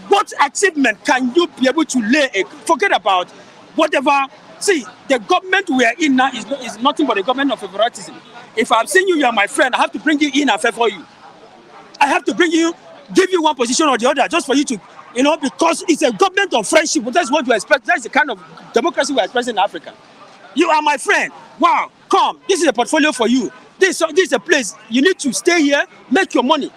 E: What achievement can you be able to lay? Forget about whatever. See, the government we are in now is nothing but a government of favoritism. If I've seen you, you are my friend, I have to bring you in and favor you. I have to give you one position or the other just for you to, because it's a government of friendship. That's what we expect. That's the kind of democracy we are expressing in Africa. You are my friend. Wow, come. This is a portfolio for you. This is a place. You need to stay here, make your money.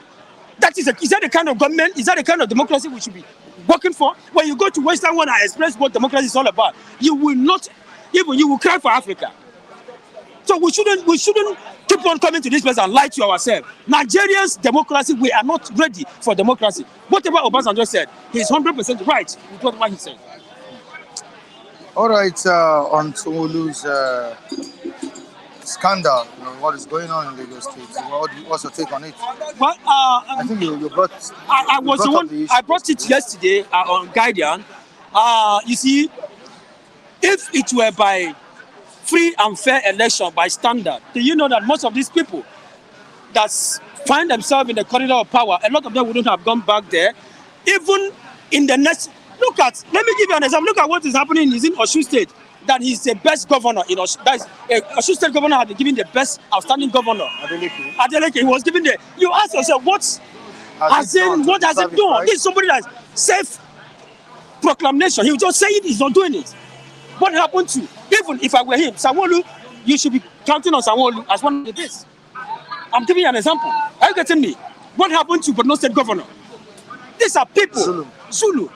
E: Is that the kind of government? Is that the kind of democracy we should be working for? When you go to Western world and express what democracy is all about, you will cry for Africa. So we shouldn't keep on coming to this place and lie to ourselves. Nigerians, democracy, we are not ready for democracy. Whatever Obasanjo said, he's 100% right with whatever he said.
A: All right, on Sanwo-Olu's scandal, what is going on in Lagos State? What's your take on it?
E: Well,
A: I think you brought.
E: I brought it yesterday on Guardian. You see, if it were by free and fair election by standard, do you know that most of these people that find themselves in the corridor of power, a lot of them wouldn't have gone back there, even in the next. Let me give you an example. Look at what is happening in Osun State. That he's the best governor in Osun. That is, Osun State governor has been given the best outstanding governor. Adeleke. He was given the. You ask yourself, what has he done? This is somebody that's self-proclamation. He will just say it. He's not doing it. What happened to? Even if I were him, Sanwo-Olu, you should be counting on Sanwo-Olu as one of this. I'm giving you an example. Are you getting me? What happened to Borno State governor? These are people. Zulu.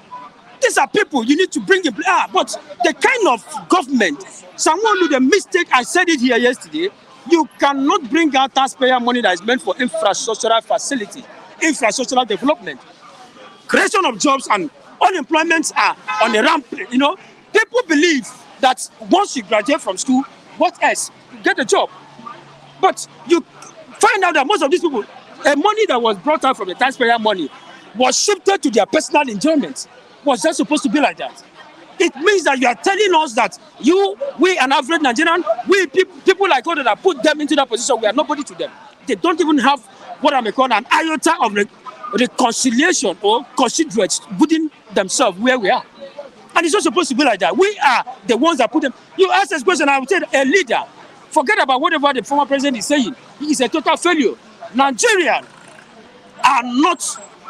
E: These are people you need to bring the but the kind of government, Sanwo-Olu, the mistake, I said it here yesterday, you cannot bring out taxpayer money that is meant for infrastructural facility, infrastructural development. Creation of jobs and unemployment are on the ramp. You know, people believe that once you graduate from school, what else? You get a job. But you find out that most of these people, the money that was brought out from the taxpayer money was shifted to their personal enjoyment. Was that supposed to be like that? It means that you are telling us that we, an average Nigerian, we people like us that put them into that position, we are nobody to them. They don't even have what I may call an iota of reconciliation or considerate within themselves where we are. And it's not supposed to be like that. We are the ones that put them. You ask this question, I would say a leader. Forget about whatever the former president is saying. He is a total failure. Nigerians are not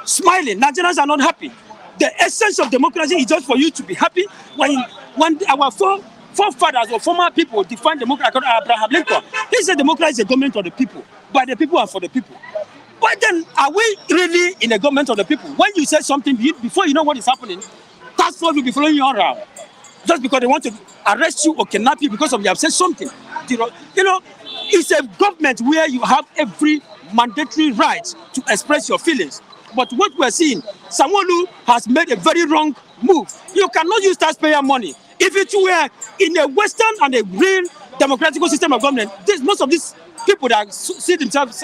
E: smiling. Nigerians are not happy. The essence of democracy is just for you to be happy. When our forefathers or former people defined democracy, Abraham Lincoln, he said democracy is a government of the people, by the people and for the people. But then, are we really in a government of the people? When you say something, before you know what is happening, task force will be following you around. Just because they want to arrest you or kidnap you because of you have said something. You know, it's a government where you have every mandatory right to express your feelings. But what we're seeing, Sanwo-Olu has made a very wrong move. You cannot use taxpayer money. If it were in a Western and a real democratic system of government, most of these people that see themselves,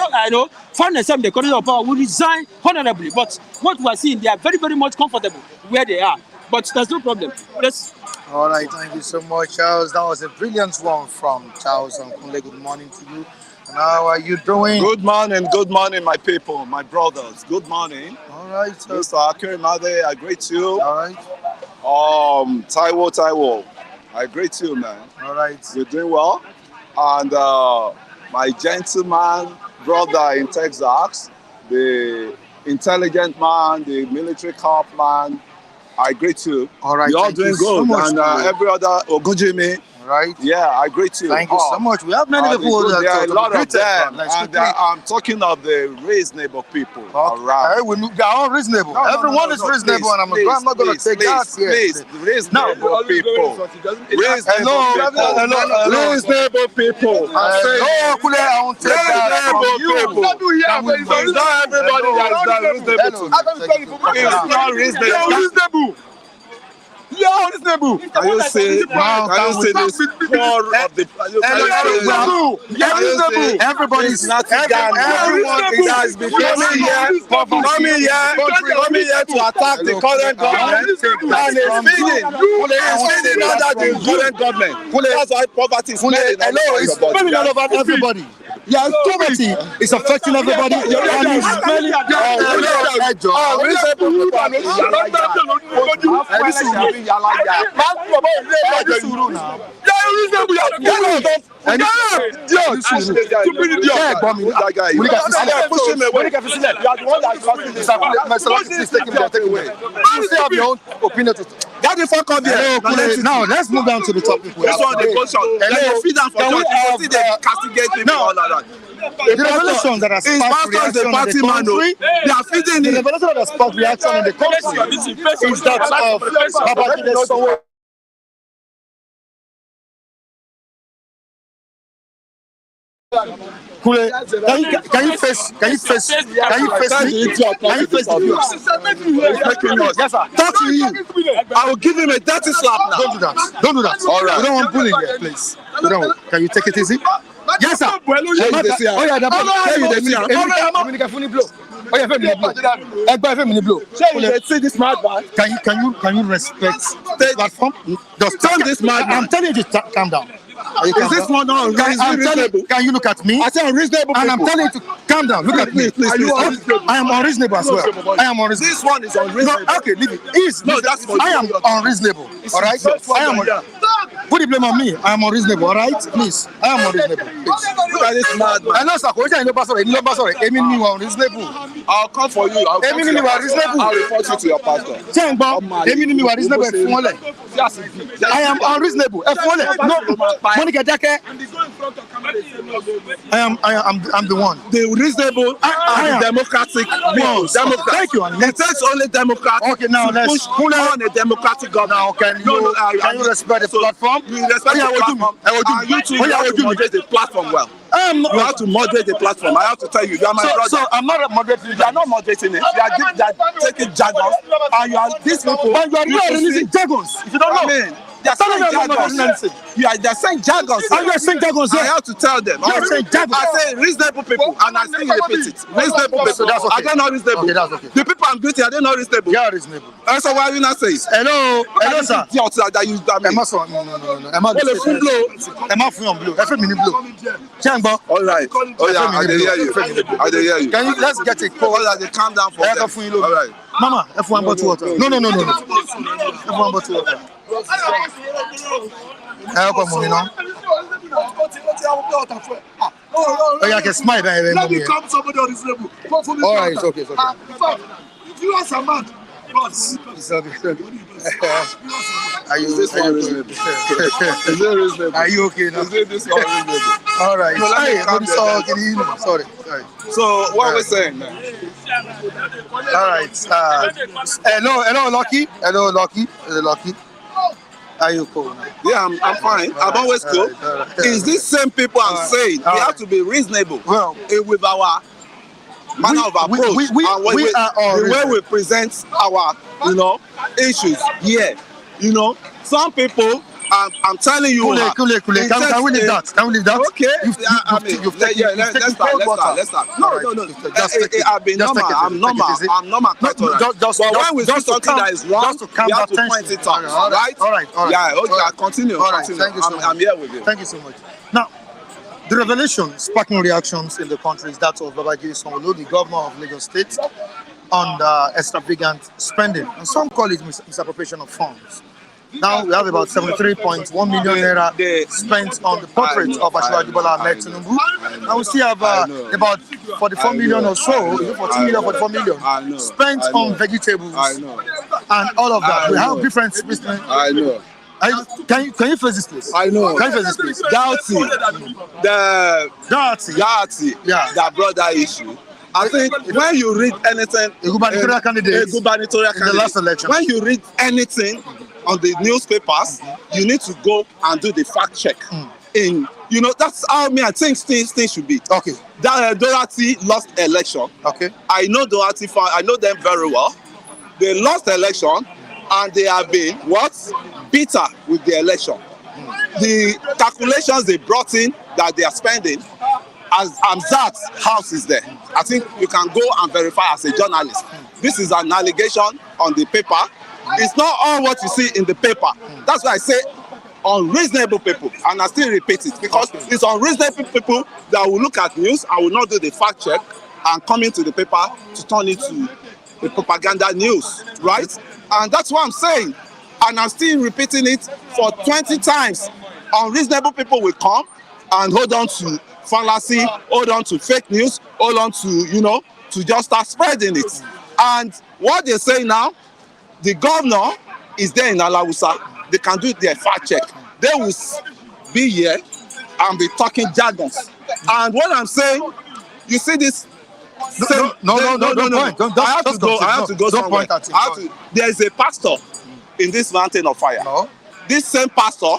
E: find themselves in the corridor of power will resign honorably. But what we're seeing, they are very, very much comfortable where they are. But there's no problem.
A: All right, thank you so much, Charles. That was a brilliant one from Charles and Kunle. Good morning to you. How are you doing?
F: Good morning, my people, my brothers. Good morning.
A: All right, sir.
F: Mr. Akirimade, I greet you.
A: All right.
F: Taiwo, I greet you, man.
A: All right.
F: You're doing well. And my gentleman brother in Texas, the intelligent man, the military cop man, I greet you.
A: All right.
F: You're all doing good.
A: So
F: and every other Ogunjimi.
A: Right.
F: Yeah, I greet you.
A: Thank you so much. We have many people
F: there are a lot of them.
A: And
F: I'm talking of the reasonable people around.
A: They are all reasonable. Everyone is reasonable, and I'm not going to take that.
F: Please, reasonable people.
A: Reasonable people.
F: Not everybody that is reasonable. It's not reasonable.
B: Yeah, reasonable.
F: Can you say this poor of the
A: everybody's
F: not everyone is coming here to attack the current government and is feeding under the current government. That's why poverty is spreading
A: all over everybody. Yeah, poverty is affecting everybody. Now let's move down to the topic. The revolution that has sparked reaction in the country, the revolution that has sparked reaction in the country is that of Babangida Sanwo-Olu. Can you face the viewers? Yes, sir. Talk to you.
F: I will give him a dirty slap now.
A: Don't do that. All right. We don't want bullying here, please. Can you take it easy? Yes, sir. Oh yeah, see this madman. Can you respect the platform? Just turn this madman. I'm telling you to calm down.
B: Is this one not unreasonable?
A: Can you look at me?
B: I say unreasonable
A: And I'm
B: people.
A: telling you to calm down. Look at me.
B: Please,
A: I am unreasonable as well. I am unreasonable.
B: This one is unreasonable.
A: No, okay, leave it.
B: That's for
A: I
B: you.
A: am unreasonable. All right? I am. Put the blame on me. I am unreasonable. All right? Please. I am unreasonable. Please.
B: Look at this mad man.
A: I know, sir. Unreasonable.
B: I'll come for you. I'll come to your
A: reasonable.
B: I'll report you to your pastor.
A: Reasonable. I am unreasonable. No, Monica Jake. I'm the one.
B: The reasonable and the democratic people.
A: Thank you.
B: It takes only Democrats
A: Okay, now
B: to
A: let's
B: push on a democratic government.
A: Now, can you respect the platform?
B: You respect the platform. And you too, you have to moderate the platform well. You have to moderate the platform. I have to tell you, you are my brother.
A: So I'm not moderating.
B: You are not moderating it. You are taking jargons, and you are these people.
A: But you are not releasing jargons. If you don't know.
B: I mean, they are saying jargons. They are saying jargons.
A: And you are saying jargons.
B: I have to tell them.
A: You are saying jargons.
B: I say reasonable people, and I still repeat it. Reasonable people.
A: That's okay.
B: Are they not reasonable?
A: Okay, that's okay.
B: The people I'm greeting, are they not reasonable?
A: They are reasonable.
B: And so why are you not saying?
A: Hello, sir.
B: That you
A: No.
B: All right. Oh yeah, I dey hear you. I dey hear you.
A: Can you let's get a call?
B: All right, they calm down for them. All right.
A: Mama, F1 bottle water. No. F1 bottle water. Oh, yeah, I can smile.
B: Let me come somebody on this level.
A: All right, it's okay.
B: If you are a man,
A: It's okay. Are you
B: reasonable? Is it reasonable?
A: Are you okay now?
B: Is it this one reasonable?
A: All right.
B: No, let me calm
A: Sorry.
B: So what are we saying now?
A: All right. Hello, Lucky. Hello, Lucky. Are you cool now?
B: Yeah, I'm fine. I'm always cool.
A: All right.
B: It's these same people I'm saying. We have to be reasonable with our manner of approach and the way we present our, issues here. Some people, I'm telling you.
A: Can we leave that?
B: Okay. Let's start. No. I'm normal. But when we see something that is wrong, we have to point it out. Right?
A: All right.
B: Yeah, okay, continue.
A: All right, thank you so much.
B: I'm here with you.
A: Thank you so much. Now, the revelation sparking reactions in the country is that of Africa+Sanwo-Olu, the governor of Lagos State, on extravagant spending. And some call it misappropriation of funds. Now we have about 73.1 million naira spent on the portrait of Asiwaju Bola Ahmed Tinubu. And we still have about 44 million or so, 14 million, 44 million spent on vegetables and all of that. We have different spending.
B: I know.
A: Can you phrase this, please?
B: I know.
A: Can you phrase this, please?
B: Doughty.
A: Yeah.
B: That brother issue. I think when you read anything,
A: a gubernatorial candidate
B: in the last election, when you read anything on the newspapers, you need to go and do the fact check. That's how I think things should be.
A: Okay.
B: That Dorothy lost election.
A: Okay.
B: I know Dorothy. I know them very well. They lost election, and they have been bitter with the election. The calculations they brought in that they are spending, as Amzat's house is there. I think you can go and verify as a journalist. This is an allegation on the paper. It's not all what you see in the paper. That's why I say unreasonable people, and I still repeat it, because it's unreasonable people that will look at news and will not do the fact check and come into the paper to turn it to the propaganda news, right? And that's what I'm saying. And I'm still repeating it for 20 times. Unreasonable people will come and hold on to fallacy, hold on to fake news, hold on to, to just start spreading it. And what they say now, the governor is there in Alawusa. They can do their fact check. They will be here and be talking jargons. And what I'm saying, you see this?
A: No.
B: I have to go somewhere. There is a pastor in this mountain of fire.
A: No.
B: This same pastor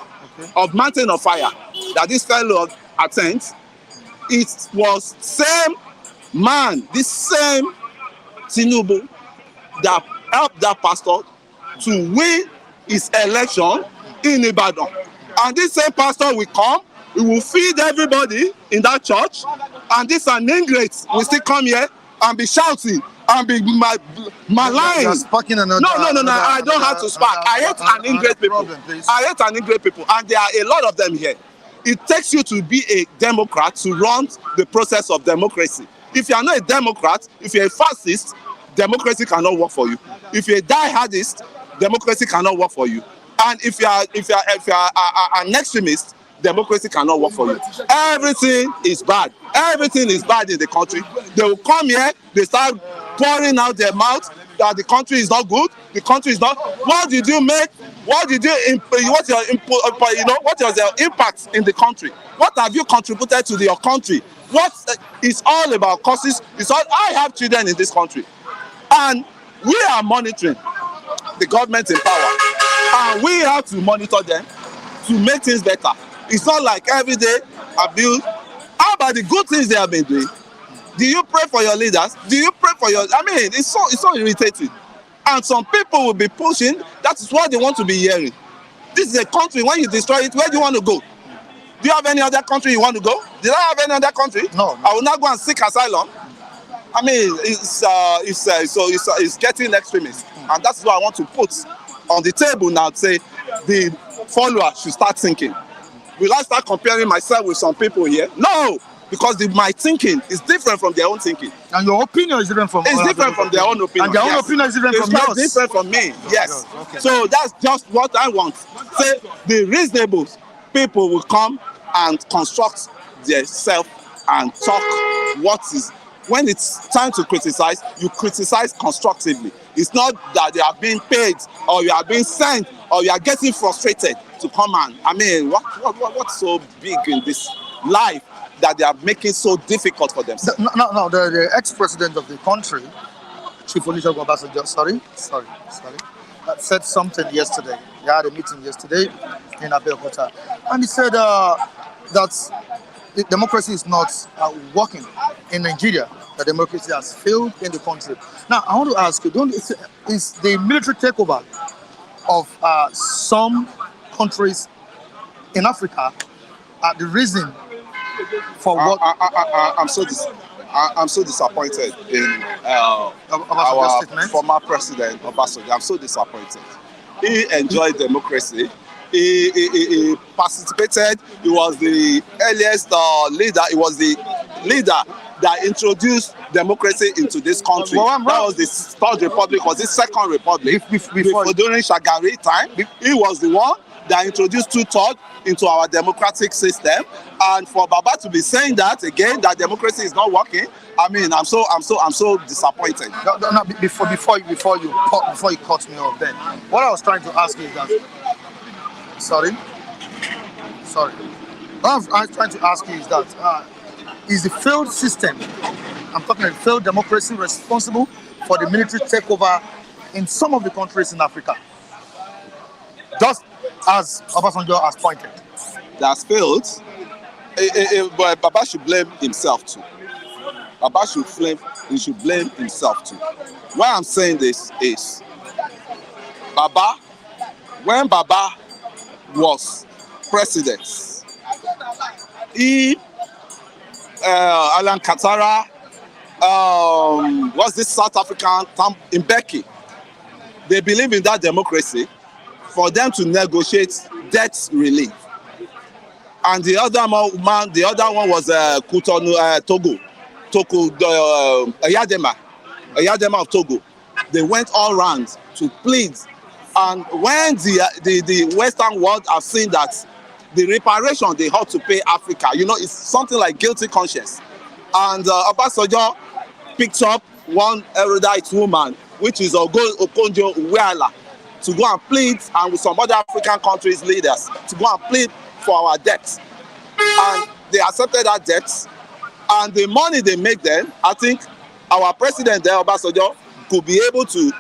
B: of mountain of fire that this fellow attends, it was same man, this same Tinubu that helped that pastor to win his election in Ibadan. And this same pastor will come, he will feed everybody in that church, and this an ingrate will still come here and be shouting and be malign. No, I don't have to spark. I hate an ingrate people. I hate an ingrate people, and there are a lot of them here.
F: It takes you to be a Democrat to run the process of democracy. If you are not a Democrat, if you're a fascist, democracy cannot work for you. If you're a die-hardist, democracy cannot work for you. And if you are an extremist, democracy cannot work for you. Everything is bad. Everything is bad in the country. They will come here, they start pouring out their mouth that the country is not good. The country is not. What did you make? What did you? What's your what was your impact in the country? What have you contributed to your country? What is all about causes? It's all. I have children in this country, and we are monitoring the government in power, and we have to monitor them to make things better. It's not like every day abuse. How about the good things they have been doing? Do you pray for your leaders? Do you pray for your? I mean, it's so irritating. And some people will be pushing. That is what they want to be hearing. This is a country. When you destroy it, where do you want to go? Do you have any other country you want to go? Did I have any other country?
A: No.
F: I will not go and seek asylum. I mean, it's getting extremist, and that's what I want to put on the table now. Say the followers should start thinking. Will I start comparing myself with some people here? No, because my thinking is different from their own thinking.
A: And your opinion is different from.
F: It's different from their own opinion.
A: And their own opinion is different from yours.
F: It's different from me. Yes.
A: Okay.
F: So that's just what I want. Say the reasonable people will come and construct themselves and talk what is. When it's time to criticize, you criticize constructively. It's not that you are being paid or you are being sent or you are getting frustrated to come and. I mean, what's so big in this life that they are making so difficult for themselves?
A: No, the ex-president of the country, Chief Olusegun Obasanjo, sorry, said something yesterday. He had a meeting yesterday in Abeokuta, and he said that the democracy is not working in Nigeria. The democracy has failed in the country. Now, I want to ask you, is the military takeover of some countries in Africa the reason for what?
F: I'm so disappointed in our former president Obasanjo. I'm so disappointed. He enjoyed democracy. He participated. He was the earliest leader. He was the leader that introduced democracy into this country. That was the Third Republic, was the Second Republic. Before during Shagari time, he was the one that introduced two-thirds into our democratic system. And for Baba to be saying that again, that democracy is not working, I mean, I'm so disappointed.
A: No, before you cut me off, then what I was trying to ask you is that. Sorry. What I'm trying to ask you is that is the failed system, I'm talking about failed democracy, responsible for the military takeover in some of the countries in Africa? Just as Obasanjo has pointed.
F: That's failed. But Baba should blame himself too. He should blame himself too. Why I'm saying this is, when Baba was president, he, Alan Katara, was this South African Mbeki. They believe in that democracy for them to negotiate debt relief. And the other one was Togo, Ayadema of Togo. They went all round to plead. And when the Western world have seen that the reparation they ought to pay Africa, it's something like guilty conscience. And Obasanjo picked up one erudite woman, which is Okonjo Iweala, to go and plead, and with some other African countries' leaders, to go and plead for our debts. And they accepted that debt. And the money they make then, I think our president there, Obasanjo, could be able to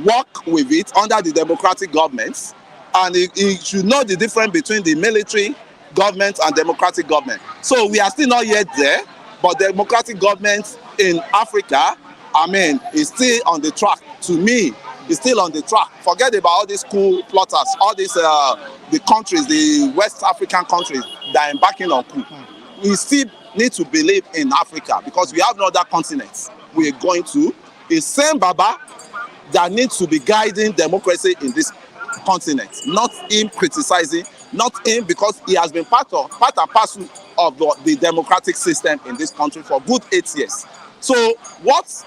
F: work with it under the democratic governments. And he should know the difference between the military government and democratic government. So we are still not yet there, but democratic government in Africa, is still on the track. To me, is still on the track. Forget about all these coup plotters, all these the countries, the West African countries that are embarking on coup. We still need to believe in Africa because we have no other continents we are going to. It's same Baba that needs to be guiding democracy in this continent, not him criticizing not him, because he has been part and parcel of the democratic system in this country for good 8 years. So what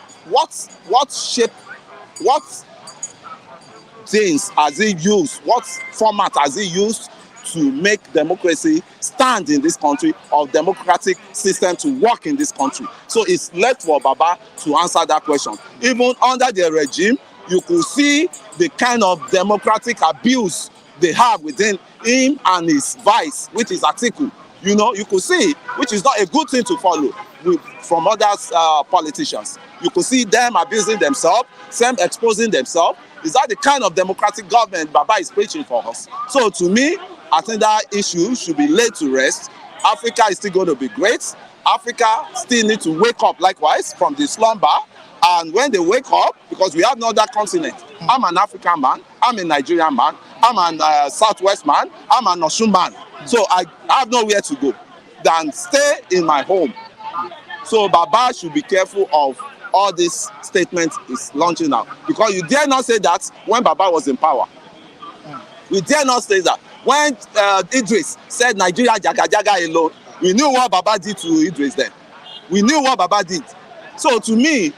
F: things has he used, what format has he used to make democracy stand in this country, or democratic system to work in this country? So it's left for Baba to answer that question. Even under the regime, you could see the kind of democratic abuse they have within him and his vice, which is Atiku. You know, you could see, which is not a good thing to follow from other politicians. You could see them abusing themselves, some exposing themselves. Is that the kind of democratic government Baba is preaching for us? So to me, I think that issue should be laid to rest. Africa is still going to be great. Africa still needs to wake up likewise from the slumber. And when they wake up, because we have no other continent, I'm an African man, I'm a Nigerian man, I'm a Southwest man, I'm an Osun man. So I have nowhere to go than stay in my home. So Baba should be careful of all these statements he's launching now. Because you dare not say that when Baba was in power. You dare not say that. When Idris said Nigeria jaga jaga alone, we knew what Baba did to Idris then. We knew what Baba did. So to me,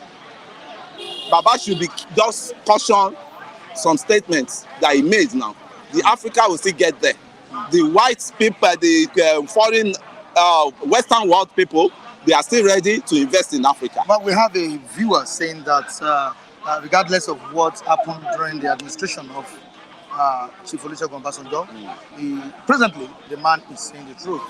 F: Baba should be just caution some statements that he made now. The Africa will still get there. The white people, the foreign Western world people, they are still ready to invest in Africa.
A: But we have a viewer saying that regardless of what happened during the administration of Chief Olusegun Obasanjo, presently the man is saying the truth,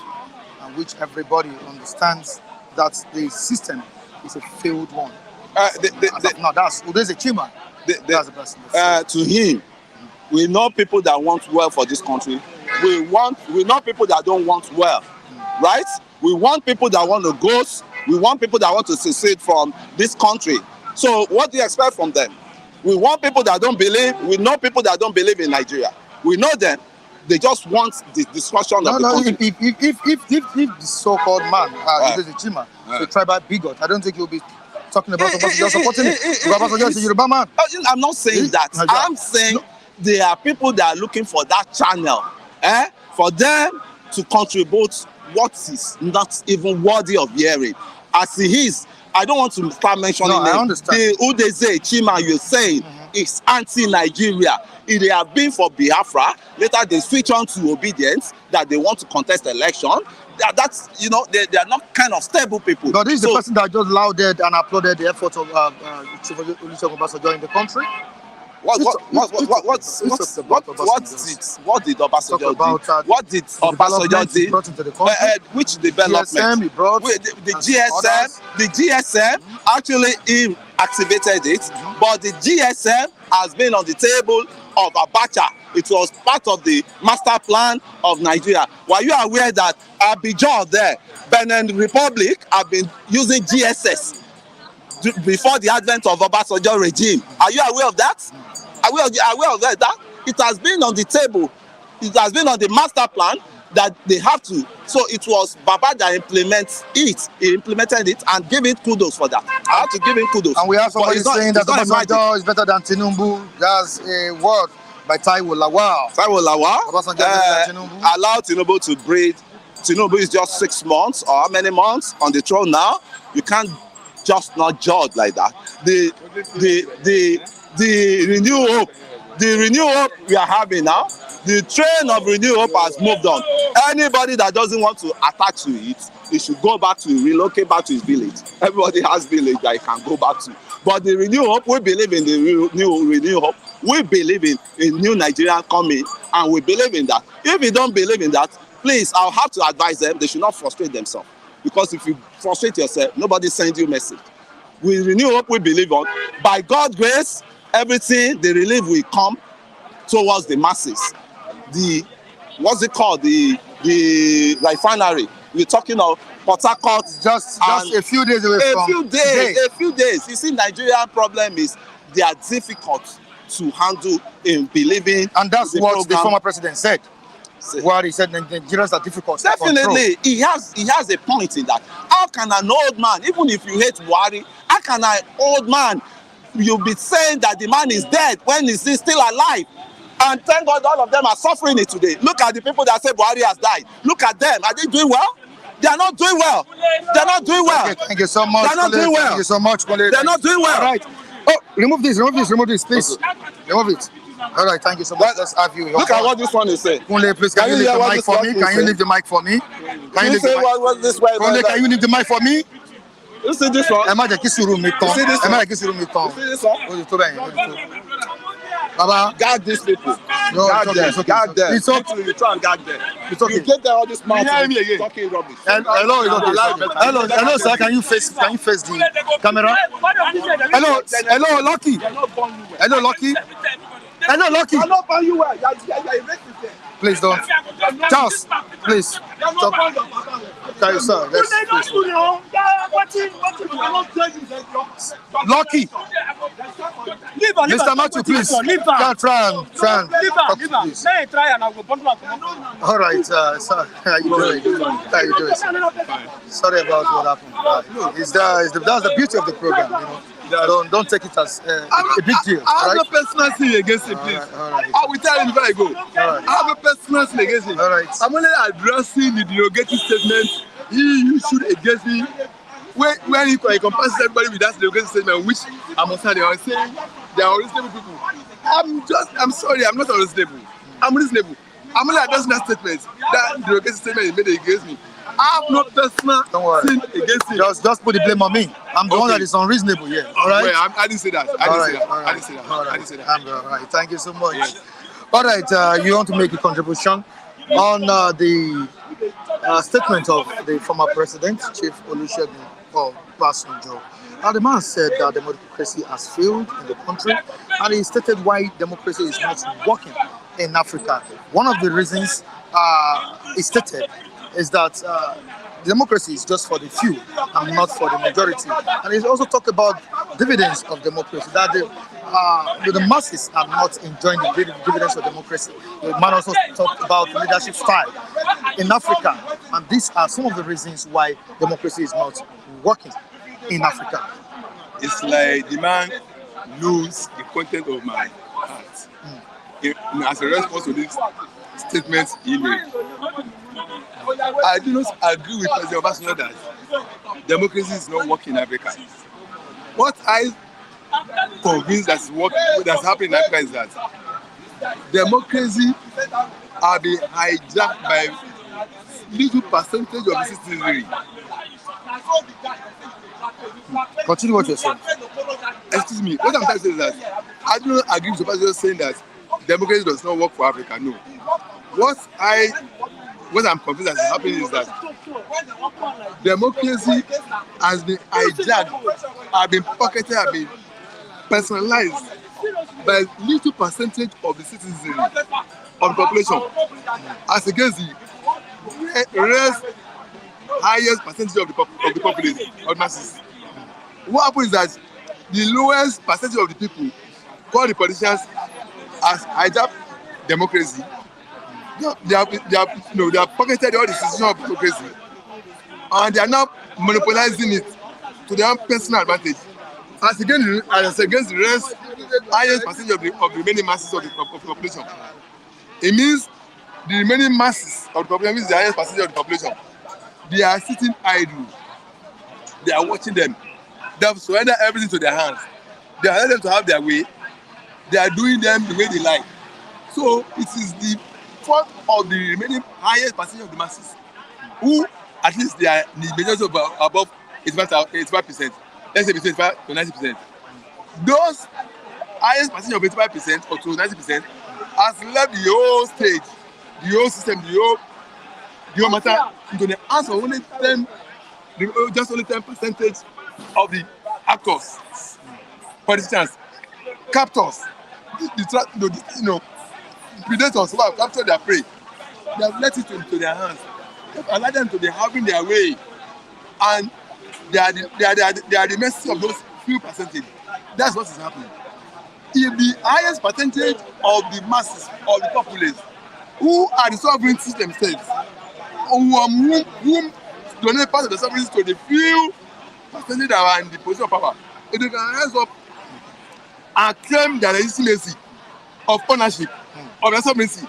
A: and which everybody understands that the system is a failed one. No, that's Udeze Chima. That's the person.
F: To him, we know people that want well for this country. We know people that don't want well, right? We want people that want to go. We want people that want to secede from this country. So what do you expect from them? We want people that don't believe. We know people that don't believe in Nigeria. We know them. They just want the discussion of the country.
A: If the so-called man, Udeze Chima, the tribal bigot, I don't think he'll be talking about Obasanjo supporting it. Obasanjo is a Yoruba man.
F: I'm not saying that. I'm saying there are people that are looking for that channel, for them to contribute what is not even worthy of hearing. As he is, I don't want to start mentioning names.
A: I understand.
F: The Udeze Chima you're saying is anti-Nigeria. If they have been for Biafra, later they switch on to obedience, that they want to contest election. That's, you know, they are not kind of stable people.
A: But this is the person that just lauded and applauded the efforts of Chief Olusegun Obasanjo in the country.
F: What did Obasanjo do? What did Obasanjo do? Which development? The GSM actually he activated it, but the GSM has been on the table of Abacha. It was part of the master plan of Nigeria. Were you aware that Abidjan there, Benin Republic, have been using GSS before the advent of Obasanjo regime? Are you aware of that? Are we aware of that? It has been on the table. It has been on the master plan that they have to. So it was Baba that implements it. He implemented it and gave it kudos for that. I have to give him kudos.
A: And we have somebody saying that Obasanjo is better than Tinubu. That's a word by Taiwo Lawal.
F: Taiwo Lawal allow Tinubu to breathe. Tinubu is just 6 months or how many months on the throne now. You can't just not judge like that. The renewed hope we are having now, the train of renewed hope has moved on. Anybody that doesn't want to attach to it, he should go back to relocate back to his village. Everybody has village that he can go back to. But the renewed hope, we believe in the new renewed hope. We believe in a new Nigerian coming, and we believe in that. If you don't believe in that, please, I'll have to advise them. They should not frustrate themselves, because if you frustrate yourself, nobody sends you a message. We renew hope we believe on. By God's grace, everything, the relief will come towards the masses. What's it called? The refinery. We're talking of Port Harcourt.
A: Just a few days away from
F: a few days. You see, Nigerian problem is they are difficult to handle in believing.
A: And that's what the former president said. What he said, Nigerians are difficult.
F: Definitely, he has a point in that. How can an old man, even if you hate Buhari, how can an old man, you'll be saying that the man is dead when he's still alive? And thank God all of them are suffering it today. Look at the people that say Buhari has died. Look at them. Are they doing well? They are not doing well. They are not doing well.
A: Okay, thank you so much.
F: They are not doing well.
A: Thank you so much.
F: They are not doing well.
A: All right. Oh, remove this, please. Okay. Remove it. All right, thank you so much. Let's have you.
F: Look at what this one is saying.
A: Kunle, please, can you leave the mic for me? Can you leave the mic for me?
F: Can you say what this way?
A: Kunle, can you leave the mic for me?
F: You see this one?
A: Am I the kiss room?
F: You see this one?
A: Am I the kiss room?
F: You see this one?
A: Baba,
F: guard these people.
A: No,
F: Guard them.
A: okay.
F: Guard them.
A: It's okay.
F: You try and guard them.
A: It's okay.
F: You get there all this mountain.
A: Talking rubbish. Hello, sir. Can you face the camera? Hello, Lucky. Hello, Lucky. Please don't. Charles, please. Stop. Okay, sir. Lucky. Mr. Matthew, please. Try and talk, please. All right, sir. How you doing? Sir? Sorry about what happened. That's the beauty of the program, you know. Don't take it as a big deal.
G: I have no personal thing against him, please.
A: All right.
G: I will tell him before I go. I have no personal thing against him.
A: All right.
G: I'm only addressing the derogatory statement he issued against me when he compares everybody with that derogatory statement, which I'm saying they are unreasonable people. I'm sorry, I'm not unreasonable. I'm reasonable. I'm only addressing that statement, that derogatory statement he made against me. I have no personal thing against him.
A: Just put the blame on me. I'm the one that is unreasonable here. All right.
G: Well, I didn't say that. I didn't say that.
A: I'm all right. Thank you so much. Yes. All right. You want to make a contribution on the statement of the former president, Chief Olusegun Obasanjo. The man said that democracy has failed in the country, and he stated why democracy is not working in Africa. One of the reasons he stated is that democracy is just for the few and not for the majority. And he's also talked about dividends of democracy, that the masses are not enjoying the dividends of democracy. The man also talked about leadership style in Africa. And these are some of the reasons why democracy is not working in Africa.
G: It's like the man knows the content of my heart. As a response to this statement he made. I do not agree with President Obasanjo that democracy is not working in Africa. What I convinced that's happening in Africa is that democracy are being hijacked by little percentage of the citizenry.
A: Continue what you're saying.
G: Excuse me. What I'm trying to say is that I do not agree with Obasanjo saying that democracy does not work for Africa. No. What I'm convinced that is happening is that democracy has been hijacked, has been pocketed, has been personalized by little percentage of the citizenry, of the population, as against the highest percentage of the population, of the masses. What happens is that the lowest percentage of the people call the politicians as hijacked democracy. They have pocketed all the decisions of democracy, and they are now monopolizing it to their own personal advantage, as against the rest, highest percentage of the remaining masses of the population. It means the remaining masses of the population means the highest percentage of the population. They are sitting idle. They are watching them. They have surrendered everything to their hands. They allow them to have their way. They are doing them the way they like. So it is the fault of the remaining highest percentage of the masses, who at least they are the majority of above 85%. Let's say between 85 to 90%. Those highest percentage of 85% or to 90% has left the whole stage, the whole system, the whole matter into the hands of only 10%, just only 10% of the actors, politicians, captors, predators who have captured their prey. They have let it into their hands. They have allowed them to be having their way, and they are the mercy of those few percentage. That's what is happening. If the highest percentage of the masses of the populace, who are the sovereignties themselves, whom donate part of the sovereignty to the few percentage that are in the position of power, if they can rise up and claim their legitimacy of ownership of their sovereignty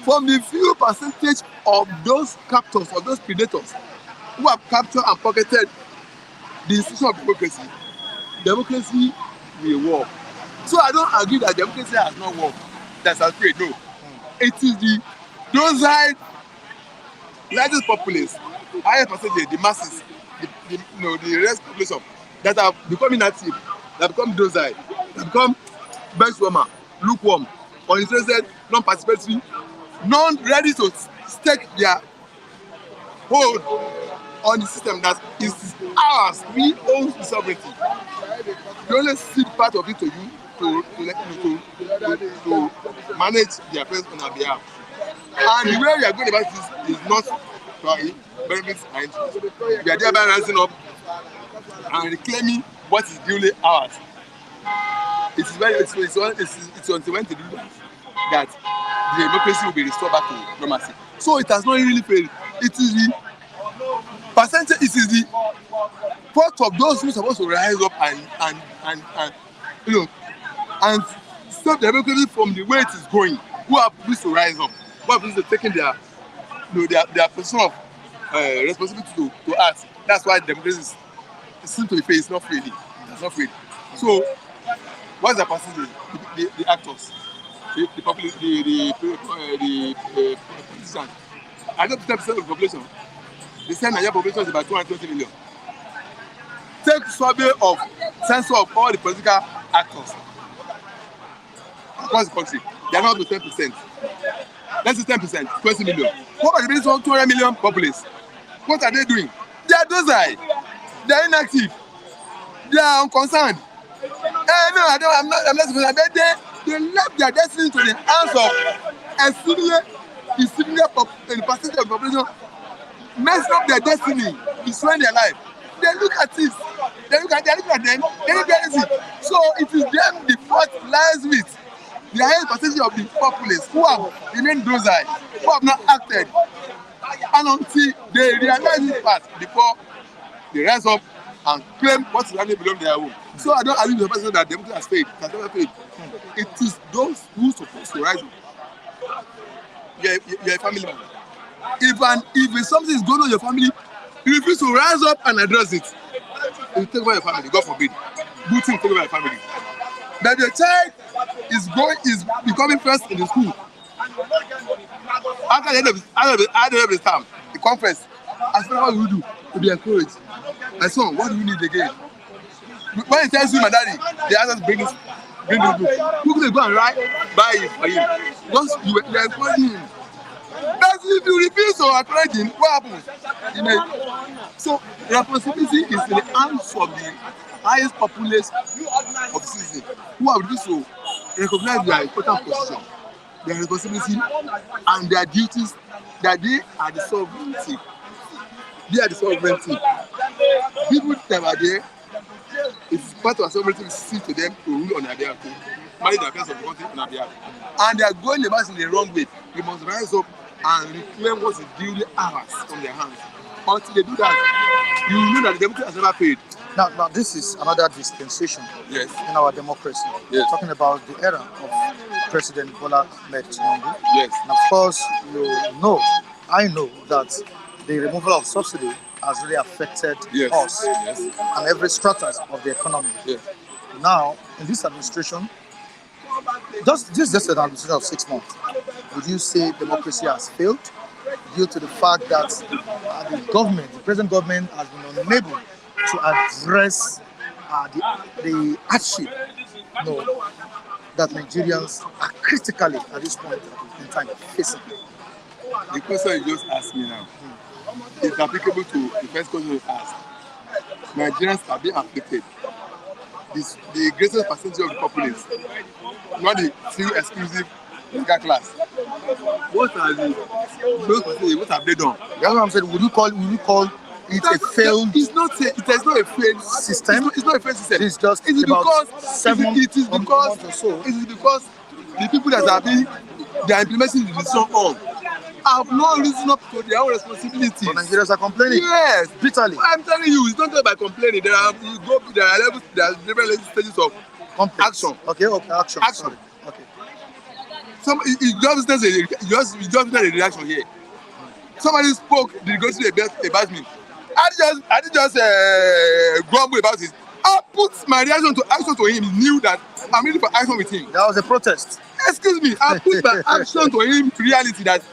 G: from the few percentage of those captors, of those predators who have captured and pocketed the institution of democracy. Democracy will work. So I don't agree that democracy has not worked. That's afraid. No. It is the docile, largest populace, highest percentage, the masses, the rest population that have become inactive, that become docile, that become benchwarmer, lukewarm, uninterested, non-participatory, non-ready to stake their hold on the system that is ours. We own the sovereignty. We only cede part of it to you to manage the affairs on our behalf. And the way we are going about this is not to our benefits and interests. We are thereby rising up and reclaiming what is duly ours. It is until when to do that the democracy will be restored back to normalcy. So it has not really failed. It is the percentage, it is the part of those who are supposed to rise up and stop the democracy from the way it is going, who are supposed to rise up, who are supposed to taking their position of responsibility to act. That's why democracy seems to be failed. It's not failing. It's not failing. So what's the percentage? The actors, the politicians. I know 10% of the population. The Nigerian population is about 220 million. Take survey of census of all the political actors across the country. They are not to 10%. Let's say 10%, 20 million. What are the remaining 200 million populace? What are they doing? They are docile. They are inactive. They are unconcerned. I'm not. They left their destiny to the hands of a senior percentage of the population, messing up their destiny, destroying their life. They look at this. They look at them. They don't do anything. So it is them the fault lies with the highest percentage of the populace who have remained docile, who have not acted, and until they realize this part before they rise up and claim what is really belong to their own. So I don't agree with the person that democracy has failed. It has never failed. It is those who are supposed to rise up. You're a family man. If something is going on in your family, you refuse to rise up and address it. You take over your family, God forbid. Good thing, take over your family. But the child is becoming first in the school. After the end of the term, the conference, as far as what you do, to be encouraged. My son, what do you need again? When he tells you, my daddy, the others bring this book. Who can go and buy it for him? Because you are encouraging him. But if you refuse to encourage him, what happens? So responsibility is in the hands of the highest populace of citizens who have refused to recognize their important position, their responsibility, and their duties, that they are the sovereignty. They are the sovereignty. People that are there, it's part of our sovereignty to see to them to rule on their behalf, to manage the affairs of the country on their behalf. And they are going about in the wrong way. We must rise up and reclaim what is duly ours from their hands. Until they do that, you know that the democracy has never failed.
A: Now this is another dispensation
G: in
A: our democracy. We're talking about the era of President Bola Tinubu.
G: Yes.
A: And of course, I know that the removal of subsidy has really affected us and every strata of the economy.
G: Yes.
A: Now, in this administration, this is just an administration of 6 months. Would you say democracy has failed due to the fact that the present government has been unable to address the hardship that Nigerians are critically at this point in time facing?
G: The question you just asked me now is applicable to the first question you asked. Nigerians are being afflicted. The greatest percentage of the populace, not the few exclusive legal class. What have they done?
A: That's what I'm saying. Would you call it a failed?
G: It is not a failed
A: system.
G: It's not a failed system.
A: It's just
G: it is
A: about
G: because the people that are implementing the decision on have not risen up to their own responsibilities.
A: But Nigerians are complaining.
G: Yes,
A: bitterly.
G: I'm telling you, it's not by complaining. There are different stages of
A: action.
G: Action.
A: Sorry. Okay.
G: You just witness a reaction here. Somebody spoke derogatory about me. I didn't just grumble about it. I put my reaction to action to him. He knew that I'm ready for action with him.
A: That was a protest.
G: Excuse me. I put my action to him reality that,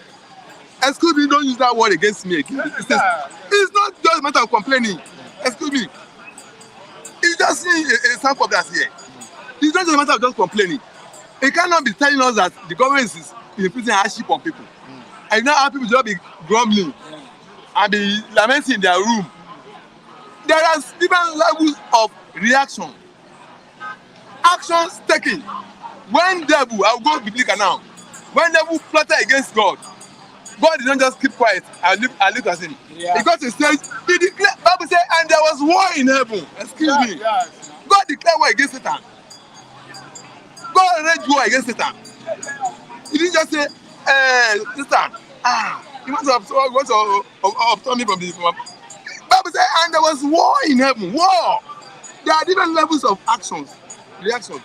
G: excuse me, don't use that word against me again. It's not just a matter of complaining. Excuse me. It's just a sample of that here. It's not just a matter of just complaining. It cannot be telling us that the government is inflicting hardship on people. And now our people just be grumbling and be lamenting in their room. There are different levels of reaction. Actions taken. When devil, I will go biblical now. When devil plotted against God, God did not just keep quiet and look at him. Yeah. He got to stage, he declared, Bible said, and there was war in heaven. Excuse me. God declared war against Satan. God raged war against Satan. He didn't just say, Satan, he wants to obtain me from this. Bible said, and there was war in heaven. War. There are different levels of actions, reactions.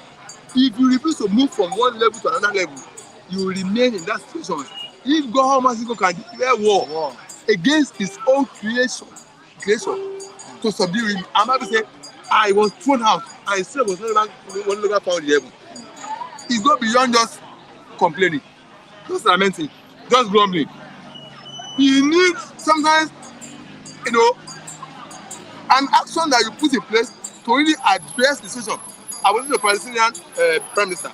G: If you refuse to move from one level to another level, you will remain in that situation. If God Almighty can declare war against his own creation to subdue him, and Bible said, I was thrown out, and still was no longer found in heaven. It's go beyond just complaining, just lamenting, just grumbling. You need sometimes, an action that you put in place to really address the situation. I was in the Palestinian Prime Minister.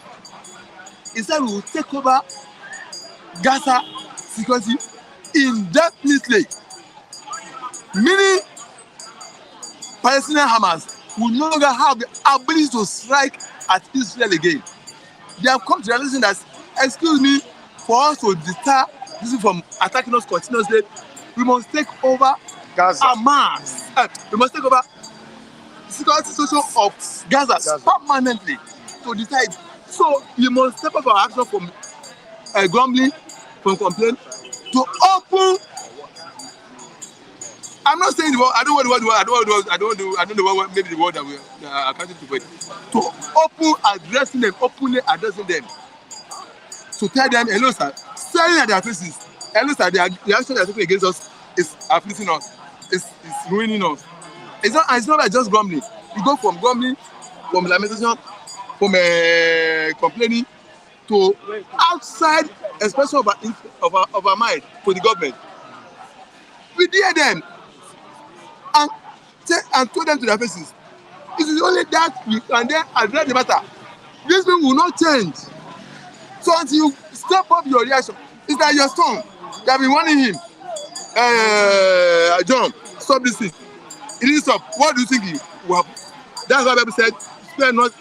G: He said we will take over Gaza security indefinitely. Meaning Palestinian Hamas will no longer have the ability to strike at Israel again. They have come to the realization that, excuse me, for us to deter this from attacking us continuously, we must take over Gaza. Hamas. We must take over the security situation of Gaza permanently to decide. So we must step up our action from grumbling, from complaint, to open. I'm not saying the word. I don't know what maybe the word that we are accounting to it. To open addressing them, openly addressing them. To tell them, hello sir, staring at their faces, hello sir, the action they are taking against us is afflicting us, is ruining us. It's not like just grumbling. You go from grumbling, from lamentation, from complaining, to outside expression of our mind to the government. We dare them and told them to their faces. It is only that we can then address the matter. This thing will not change. So until you step up your reaction, it's like your son. They have been warning him. John, stop this thing. He didn't stop. What do you think he will happen? That's why the Bible said,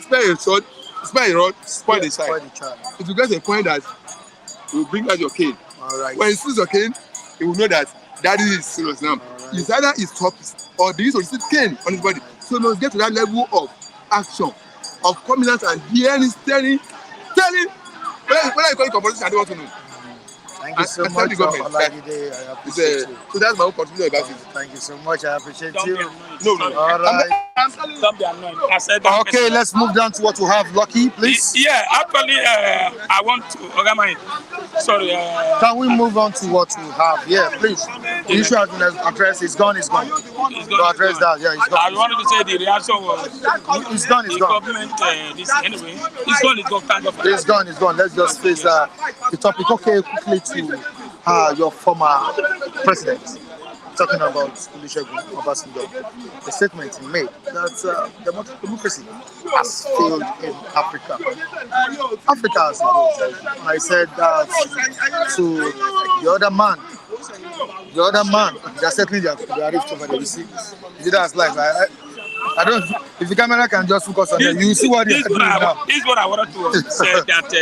G: spare a sword, spare a rod, spoil the child. It will get to a point that you will bring out your cane. Right. When he sees your cane, he will know that daddy is serious now. Right. It's either he stops or he needs to receive cane on his body. So he must get to that level of action, of coming out and hearing, telling. Whether you call it competition, I don't want to know.
A: Thank you so much, Olagide. I appreciate you.
G: So that's my own contribution about it.
A: Thank you so much. I appreciate you.
G: No.
A: All right.
E: Don't be annoyed. I said
A: Okay, let's move down to what we have. Lucky, please.
E: Yeah, actually, I want to organize. Sorry.
A: Can we move on to what we have? Yeah, please. The issue has been addressed. It's gone. It's gone. To address that. Yeah, it's gone.
E: I wanted to say the reaction was.
A: It's gone. It's gone.
E: Government. Anyway, it's gone. It's gone. Thank God.
A: It's gone. It's gone. Let's just face the topic. Okay, quickly to your former president. Talking about Olusegun Obasanjo, the statement he made that democracy has failed in Africa. Africa as a whole. I said that to the other man, they're settling their rift over there. You see, that's life. I don't. If the camera can just focus on them, you see what they're doing now.
E: This is what I wanted to say, that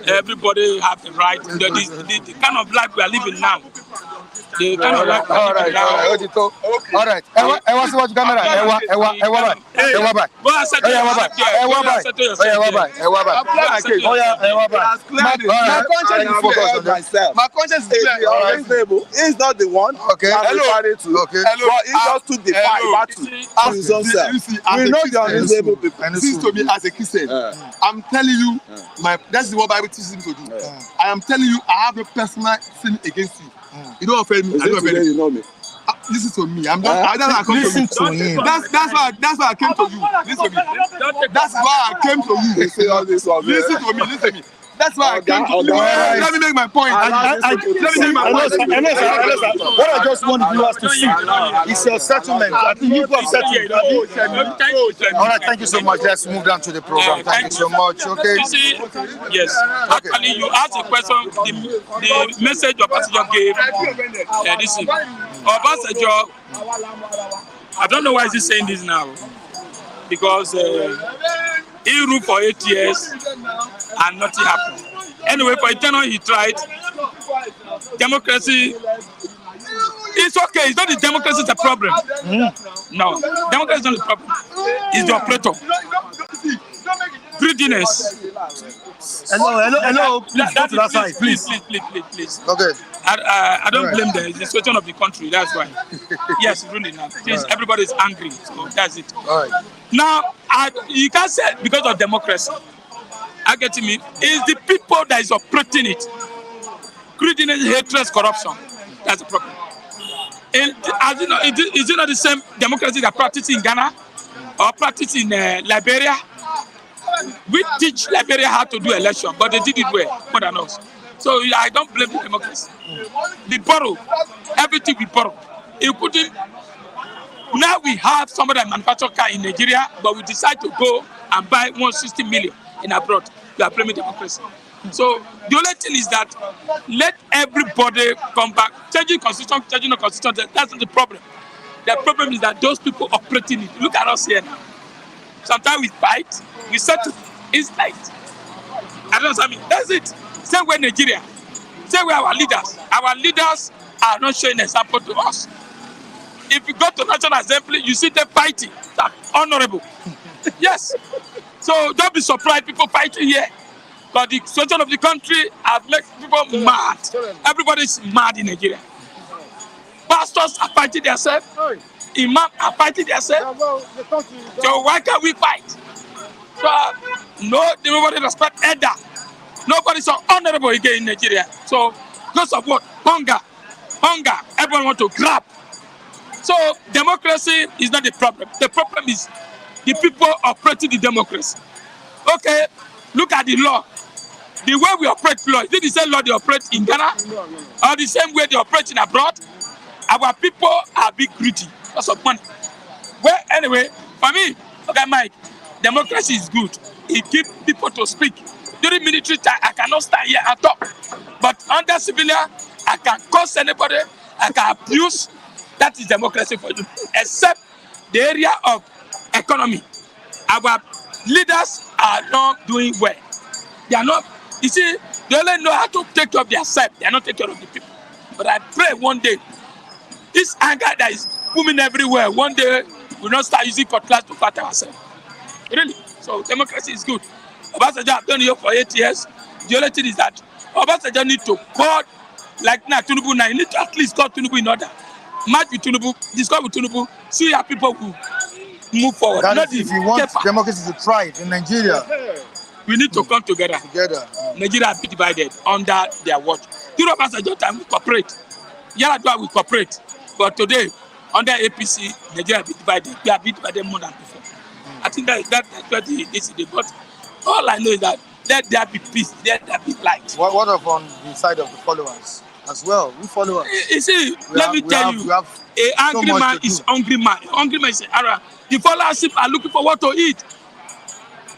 E: everybody have the right. The kind of life we are living now, They kind of like
A: All right. All right. Ewa, see what camera. Ewa, bye.
E: Go and settle yourself here. Go and settle yourself here.
A: My conscience is
B: My conscience is clear.
F: Unreasonable. He's not the one.
A: Okay.
F: Okay. But he just took the battle to his own self.
B: We know the
F: unreasonable people.
B: Listen to me as a Christian. I'm telling you, that's what Bible teaches me to do. I am telling you, I have no personal sin against you. You don't offend me. I don't offend you.
F: You know me.
B: Listen to me. I'm not.
A: Listen to him.
B: That's why I came to you. Listen to me. That's why I came to you.
F: You say all this one.
B: Listen to me. Listen to me. That's why I came to you.
A: Right.
B: Let me make my point. Let me make my point.
A: I know, sir. What I just want viewers to see is your settlement. I think you have settled. All right, thank you so much. Let's move down to the program. Thank you so much. Okay.
E: You see, yes. Actually, you asked a question. The message Obasanjo gave. This is Obasanjo. I don't know why he's saying this now, because he ruled for 8 years and nothing happened. Anyway, for eternal he tried. Democracy. It's okay. It's not the democracy the problem. No, democracy is not the problem. It's the operator. Greediness.
A: Hello. Please go to that side, please.
E: Please.
A: Okay.
E: I don't blame them. It's the situation of the country. That's why. Yes, really now. Everybody's angry. So that's it.
A: All right.
E: Now, you can't say because of democracy. I get me. It's the people that is operating it. Greediness, hatred, corruption. That's the problem. And as you know, is it not the same democracy that practice in Ghana or practice in Liberia? We teach Liberia how to do election, but they did it well, more than us. So I don't blame the democracy. We borrow. Everything we borrow. Now we have somebody that manufacture car in Nigeria, but we decide to go and buy 160 million in abroad. We are blaming democracy. So the only thing is that let everybody come back. Changing constitution, changing the constitution, that's not the problem. The problem is that those people operating it. Look at us here now. Sometimes we fight, we settle. It's light. I don't know what I mean. That's it. Same way Nigeria. Same way our leaders. Our leaders are not showing example to us. If you go to National Assembly, you see them fighting. That's honorable. Yes. So don't be surprised people fighting here. But the situation of the country has made people mad. Everybody's mad in Nigeria. Pastors are fighting themselves. Imams are fighting themselves. So why can't we fight? So nobody respect elder. Nobody's so honorable again in Nigeria. So because of what? Hunger. Everyone want to grab. So democracy is not the problem. The problem is the people operating the democracy. Okay, look at the law. The way we operate law, is it the same law they operate in Ghana? Or the same way they operate in abroad? Our people are big greedy because of money. Well, anyway, for me, okay, Mike, democracy is good. It gives people to speak. During military time, I cannot stand here and talk. But under civilian, I can curse anybody, I can abuse. That is democracy for you. Except the area of economy. Our leaders are not doing well. They are not, you see, they only know how to take care of themselves. They are not taking care of the people. But I pray one day, this anger that is booming everywhere, one day we'll not start using cutlass to fight ourselves. Really. So democracy is good. Obasanjo have done here for 8 years. The only thing is that Obasanjo need to call, like now, Tinubu now, you need to at least call Tinubu in order. Match with Tinubu, discuss with Tinubu, see how people will move forward.
A: That is if you want democracy to thrive in Nigeria.
E: We need to come together. Nigeria be divided under their watch. During Obasanjo time, we cooperate. Yaradua will cooperate. But today, under APC, Nigeria be divided. We are divided more than before. I think that's what this is. But all I know is that let there be peace, let there be light.
A: What of on the side of the followers as well? We follow us.
E: You see, let me tell you, an angry man is hungry man. Hungry man is an Arab. The followers are looking for what to eat.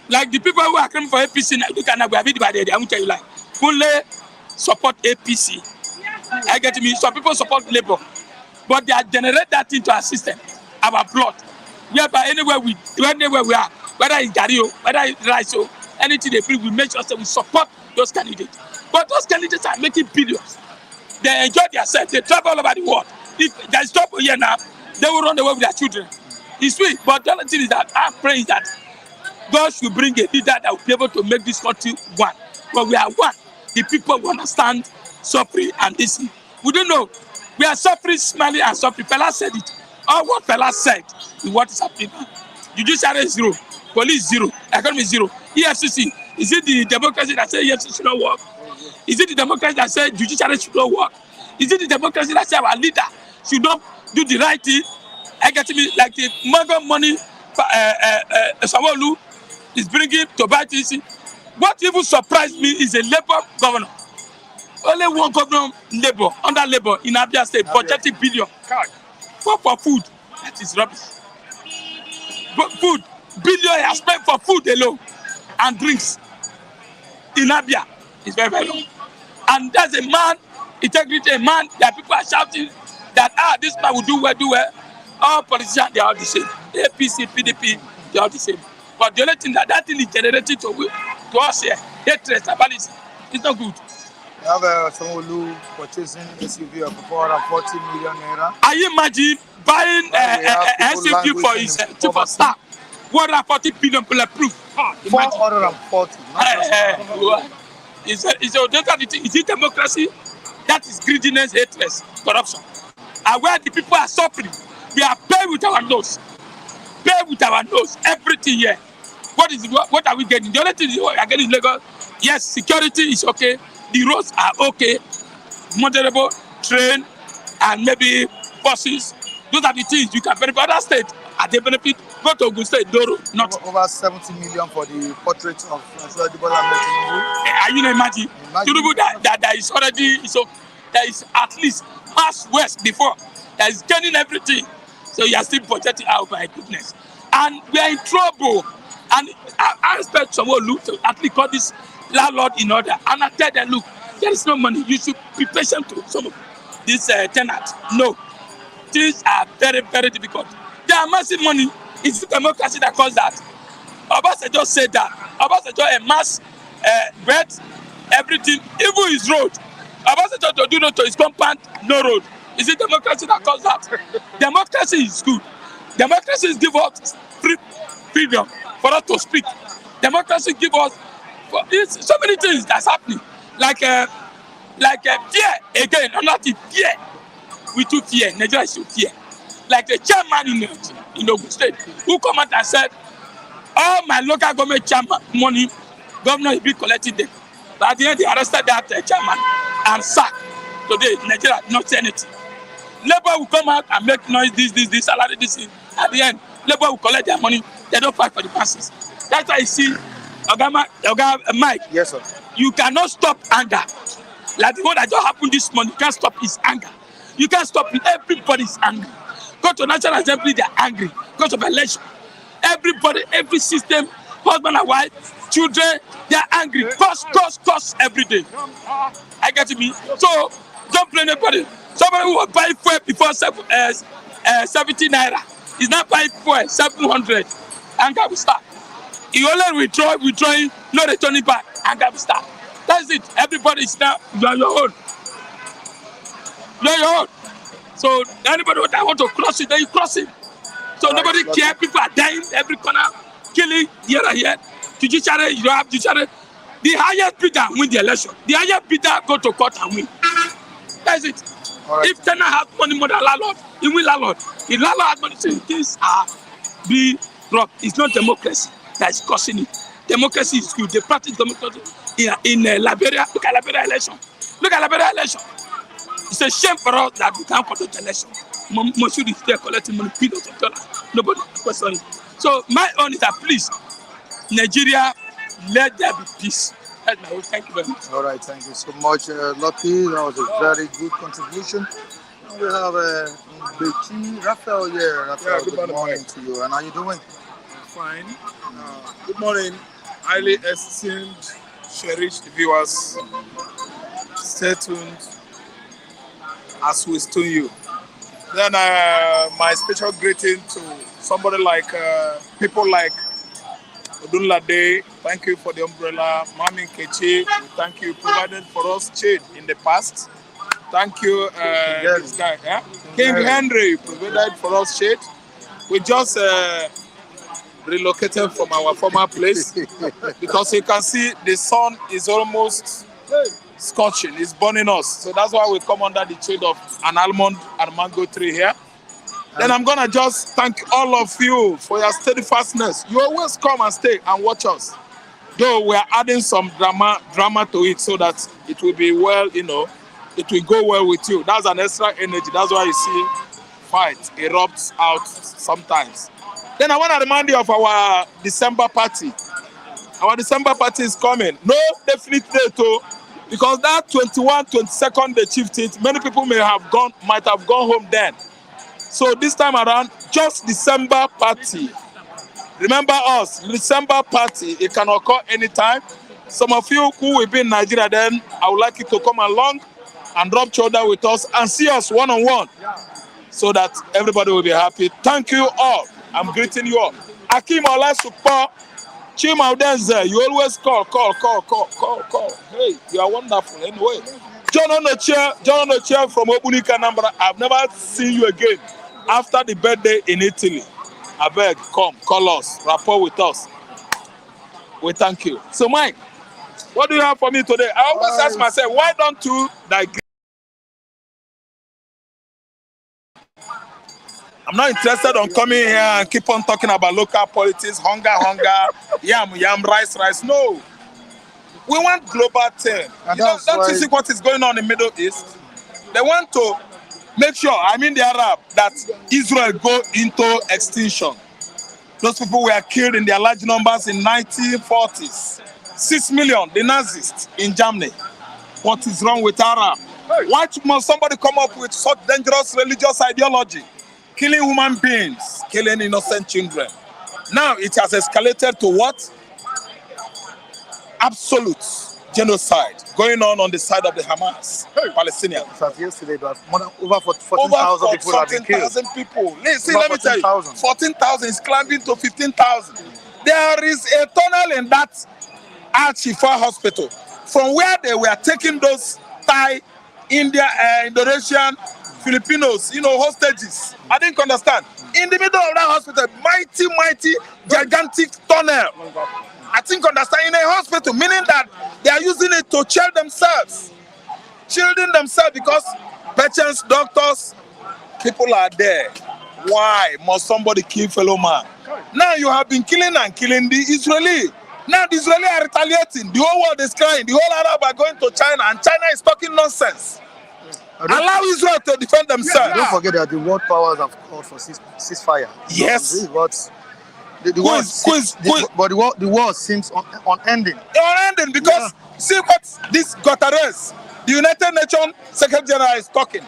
E: Like the people who are coming for APC, we are divided. I won't tell you like. Kunle support APC. I get me. Some people support Labour. But they are generate that into our system, our blood. Whereby anywhere we are, whether it's Gario, whether it's rice, anything they bring, we make sure that we support those candidates. But those candidates are making billions. They enjoy themselves. They travel all over the world. If there's trouble here now, they will run away with their children. It's sweet, but the other thing is that I'm praying that God should bring a leader that will be able to make this country one. But we are one. The people will understand suffering and this. We don't know. We are suffering, smiling and suffering. Fela said it. All what Fela said is what is happening now. Judiciary is zero. Police zero. Economy zero. EFCC. Is it the democracy that says EFCC should not work? Is it the democracy that says judiciary should not work? Is it the democracy that says our leader should not do the right thing? I get me like the mega money Sanwo-Olu is bringing to buy this. What even surprised me is a Labour governor. Only one governor Labour, under Labour in Abia State, budgeting billion for food. That is rubbish. But food, billion has spent for food alone and drinks in Abia is very, very low. And that's a man, integrity, a man that people are shouting that this man will do well, do well. All politicians, they are all the same. APC, PDP, they are all the same. But the only thing that thing is generated to us here, hatred, tribalism, it's not good.
A: You have Sanwo-Olu purchasing SUV of 440 million naira.
E: Are you imagine buying SUV for his chief of staff? 140 billion bulletproof.
A: 440.
E: Is it democracy? That is greediness, hatred, corruption. And where the people are suffering, we are paying with our nose. Pay with our nose. Everything here. What are we getting? The only thing we are getting in Lagos, yes, security is okay. The roads are okay. Moderable, train, and maybe buses. Those are the things you can benefit. Other states, are they benefit? Go to Ogun State, Doro, not.
A: Over 70 million for the portrait of Tinubu.
E: Are you not imagine? Tinubu that is already, there is at least past West before. That is gaining everything. So you are still projecting out by goodness. And we are in trouble. And I expect Sanwo-Olu to at least call this landlord in order. And I tell them, look, there is no money. You should be patient to some of these tenants. No. Things are very, very difficult. There are massive money. It's democracy that caused that. Obasanjo said that. Obasanjo amassed bread, everything, even his road. Obasanjo to do no to his compound, no road. Is it democracy that caused that? Democracy is good. Democracy is give us freedom for us to speak. Democracy give us so many things that's happening. Like fear again, not fear. We too fear. Nigeria is too fear. Like the chairman in Ogun State who come out and said, all my local government chairman money, governor will be collecting them. But at the end, they arrested that chairman and sacked. Today, Nigeria not say anything. Labour will come out and make noise, this, salary, this. At the end, Labour will collect their money. They don't fight for the masses. That's why you see, Mike.
A: Yes, sir.
E: You cannot stop anger. Like the one that just happened this morning, you can't stop his anger. You can't stop everybody's anger. Go to National Assembly, they're angry because of election. Everybody, every system, husband and wife, children, they're angry. Cost every day. I get me. So don't blame anybody. Somebody who was buying fuel before 70 naira is not buying fuel 700. Anger will start. He only withdrawing, no returning back. Anger will start. That's it. Everybody is now, you are your own. You are your own. So anybody that want to cross it, then you cross it. So nobody cares. People are dying every corner, killing here and here. Judiciary, you don't have judiciary. The highest bidder win the election. The highest bidder go to court and win. That's it. Right. If tenant has money more than landlord, he win landlord. If landlord has money, so things are being robbed. It's not democracy that is causing it. Democracy is good. They practice democracy in Liberia. Look at Liberia election. Look at Liberia election. It's a shame for us that we can't conduct election. Moshood is there collecting money, billions of dollars. Nobody questions it. So my own is that please, Nigeria, let there be peace. That's my own. Thank you very much.
A: All right, thank you so much, Lucky. That was a very good contribution. We have Bechi Raphael here. Raphael, good morning to you. And how are you doing?
B: Fine. Good morning, highly esteemed, cherished viewers. Stay tuned as we stone you. Then my special greeting to somebody like people like Odunlade. Thank you for the umbrella. Mami Kechi, thank you provided for us shade in the past. Thank you, this guy. Yeah? King Henry provided for us shade. We just relocated from our former place because you can see the sun is almost scorching. It's burning us. So that's why we come under the shade of an almond and mango tree here. Then I'm gonna just thank all of you for your steadfastness. You always come and stay and watch us. Though we are adding some drama to it so that it will be well, you know, it will go well with you. That's an extra energy. That's why you see fight erupts out sometimes. Then I want to remind you of our December party. Our December party is coming. No definite date, though, because that 21, 22nd, they shifted it. Many people might have gone home then. So this time around, just December party. Remember us, December party, it can occur anytime. Some of you who will be in Nigeria then, I would like you to come along and rub shoulder with us and see us one-on-one so that everybody will be happy. Thank you all. I'm greeting you all. Akim Olasupo, Chima Udenze, you always call. Hey, you are wonderful anyway. John Onochie from Obunika, Anambra. I've never seen you again after the birthday in Italy. I beg, come, call us, rapport with us. We thank you. So, Mike, what do you have for me today? I always ask myself, why don't you digress? I'm not interested on coming here and keep on talking about local politics, hunger, yam, rice. No. We want global thing. Don't you see what is going on in the Middle East? They want to make sure, the Arab, that Israel go into extinction. Those people were killed in their large numbers in 1940s. 6 million, the Nazis in Germany. What is wrong with Arab? Why must somebody come up with such dangerous religious ideology? Killing human beings, killing innocent children. Now it has escalated to what? Absolute genocide going on the side of the Hamas, Palestinians.
A: It was yesterday that over 14,000 people have been killed.
B: 14,000 people. See, let me tell you, 14,000 is climbing to 15,000. There is a tunnel in that Al-Shifa hospital from where they were taking those Thai, Indonesian, Filipinos, hostages. I didn't understand. In the middle of that hospital, mighty, gigantic tunnel. I think understand, in a hospital, meaning that they are using it to shield themselves. Shielding themselves because patients, doctors, people are there. Why must somebody kill fellow man? Now you have been killing the Israeli. Now the Israeli are retaliating. The whole world is crying. The whole Arab are going to China, and China is talking nonsense. Allow Israel to defend themselves.
A: Don't forget that the world powers have called for ceasefire.
B: Yes.
A: This is what the war seems unending.
B: Unending because see what this Guterres, the United Nations Secretary General, is talking.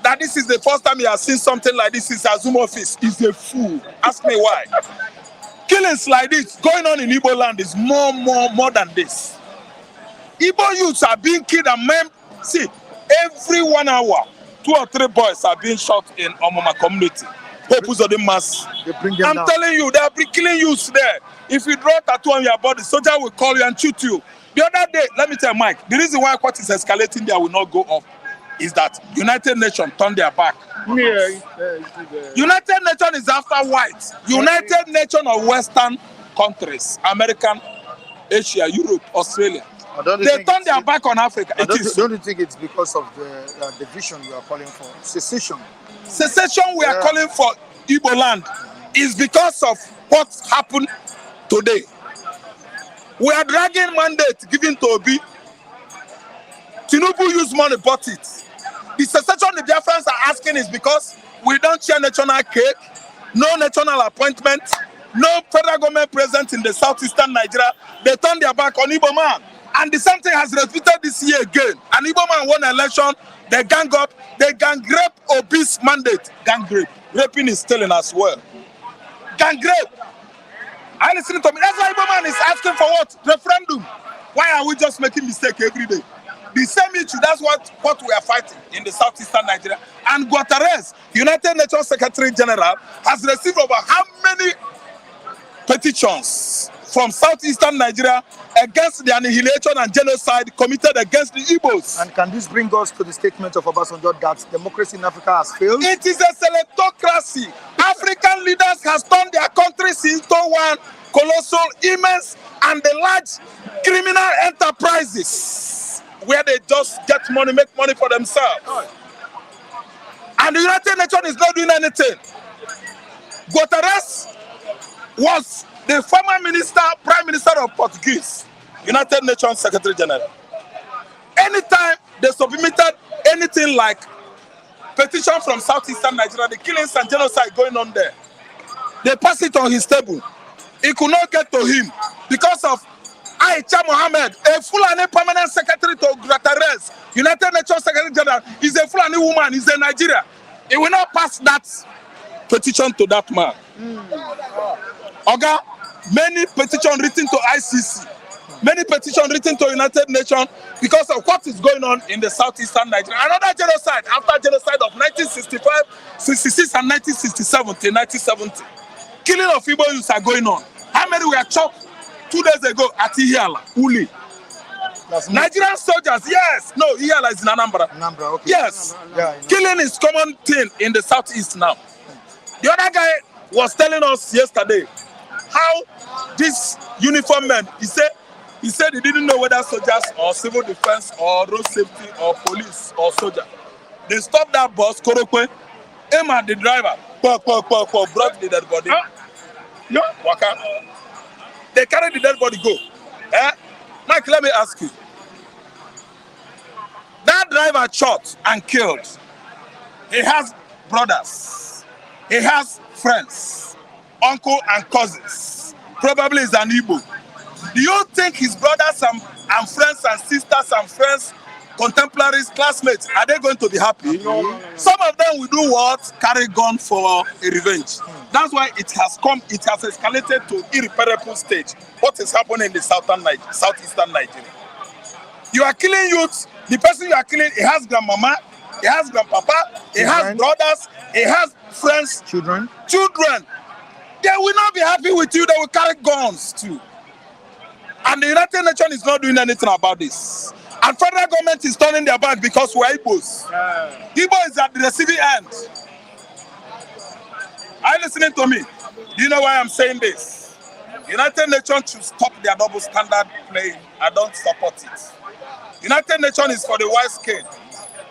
B: That this is the first time he has seen something like this since Azum office. He's a fool. Ask me why. Killings like this going on in Igbo land is more than this. Igbo youths are being killed and men. See, every 1 hour, 2 or 3 boys are being shot in Omoma community. Purpose of the mass. I'm telling you, they are killing youths there. If you draw a tattoo on your body, soldier will call you and shoot you. The other day, let me tell Mike, the reason why what is escalating there will not go up is that United Nations turned their back. United Nations is after whites. United Nations of Western countries, American, Asia, Europe, Australia. They turned their back on Africa.
A: Don't you think it's because of the division you are calling for? Secession.
B: Secession we are calling for Igbo land is because of what happened today. We are dragging mandate given to Obi. Tinubu used money, bought it. The secession the Biafrans are asking is because we don't share national cake, no national appointment, no federal government present in the southeastern Nigeria. They turned their back on Igbo man. And the same thing has repeated this year again. An Igbo man won election, they gang up, they gang rape Obi's mandate. Gang rape. Raping is stealing as well. Gang rape. Are you listening to me? That's why Igbo man is asking for what? Referendum. Why are we just making mistakes every day? The same issue, that's what we are fighting in the southeastern Nigeria. And Guterres, United Nations Secretary General, has received over how many petitions from southeastern Nigeria against the annihilation and genocide committed against the Igbos.
A: And can this bring us to the statement of Obasanjo that democracy in Africa has failed?
B: It is a selectocracy. African leaders has turned their countries into one colossal, immense, and the large criminal enterprises where they just get money, make money for themselves. And the United Nations is not doing anything. Guterres was the former Prime Minister of Portuguese, United Nations Secretary General. Anytime they submitted anything like petition from southeastern Nigeria, the killings and genocide going on there, they pass it on his table. It could not get to him because of Aisha Mohammed, a Fulani permanent secretary to Guterres, United Nations Secretary General, is a Fulani woman, is a Nigeria. It will not pass that petition to that man. Okay? Many petitions written to ICC, many petitions written to United Nations because of what is going on in the southeastern Nigeria. Another genocide after genocide of 1965, 66, and 1967 till 1970. Killing of Igbo youths are going on. How many were chopped 2 days ago at Ihiala, Uli? Nigerian soldiers, yes. No, Ihiala is in Anambra.
A: Anambra, okay.
B: Yes.
A: Yeah,
B: killing is common thing in the southeast now. The other guy was telling us yesterday how this uniform men, he said he didn't know whether soldiers or civil defense or road safety or police or soldier. They stopped that bus, Korokwe, aim at the driver, brought the dead body. Waka. They carried the dead body, go. Mike, let me ask you. That driver shot and killed. He has brothers. He has friends, uncle and cousins. Probably is an Igbo. Do you think his brothers and friends and sisters and friends, contemporaries, classmates, are they going to be happy? No. Some of them will do what? Carry gun for a revenge. That's why it has escalated to irreparable stage. What is happening in the southeastern Nigeria? You are killing youths. The person you are killing, he has grandmama, he has grandpapa, he has brothers, he has friends.
A: Children.
B: They will not be happy with you. They will carry guns too. And the United Nations is not doing anything about this. And federal government is turning their back because we're Igbos. Igbo is at the receiving end. Are you listening to me? Do you know why I'm saying this? United Nations should stop their double standard playing. I don't support it. United Nations is for the white skin.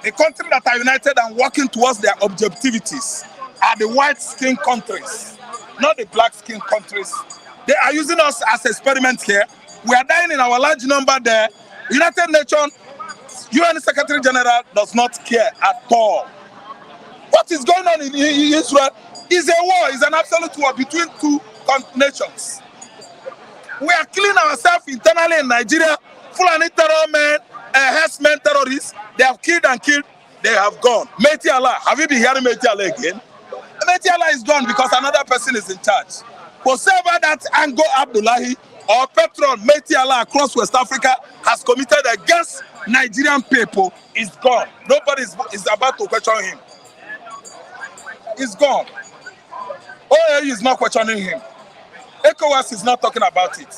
B: The countries that are united and working towards their objectivities are the white skin countries, not the black skin countries. They are using us as experiments here. We are dying in our large number there. United Nations, UN Secretary General does not care at all. What is going on in Israel is a war, is an absolute war between two nations. We are killing ourselves internally in Nigeria. Fulani terror men, herdsmen terrorists, they have killed and killed, they have gone. Meti Allah, have you been hearing Meti Allah again? Meti Allah is gone because another person is in charge. Whatever that Ango Abdullahi or Petron Meti Allah across West Africa has committed against Nigerian people is gone. Nobody is about to question him. He's gone. OAU is not questioning him. ECOWAS is not talking about it.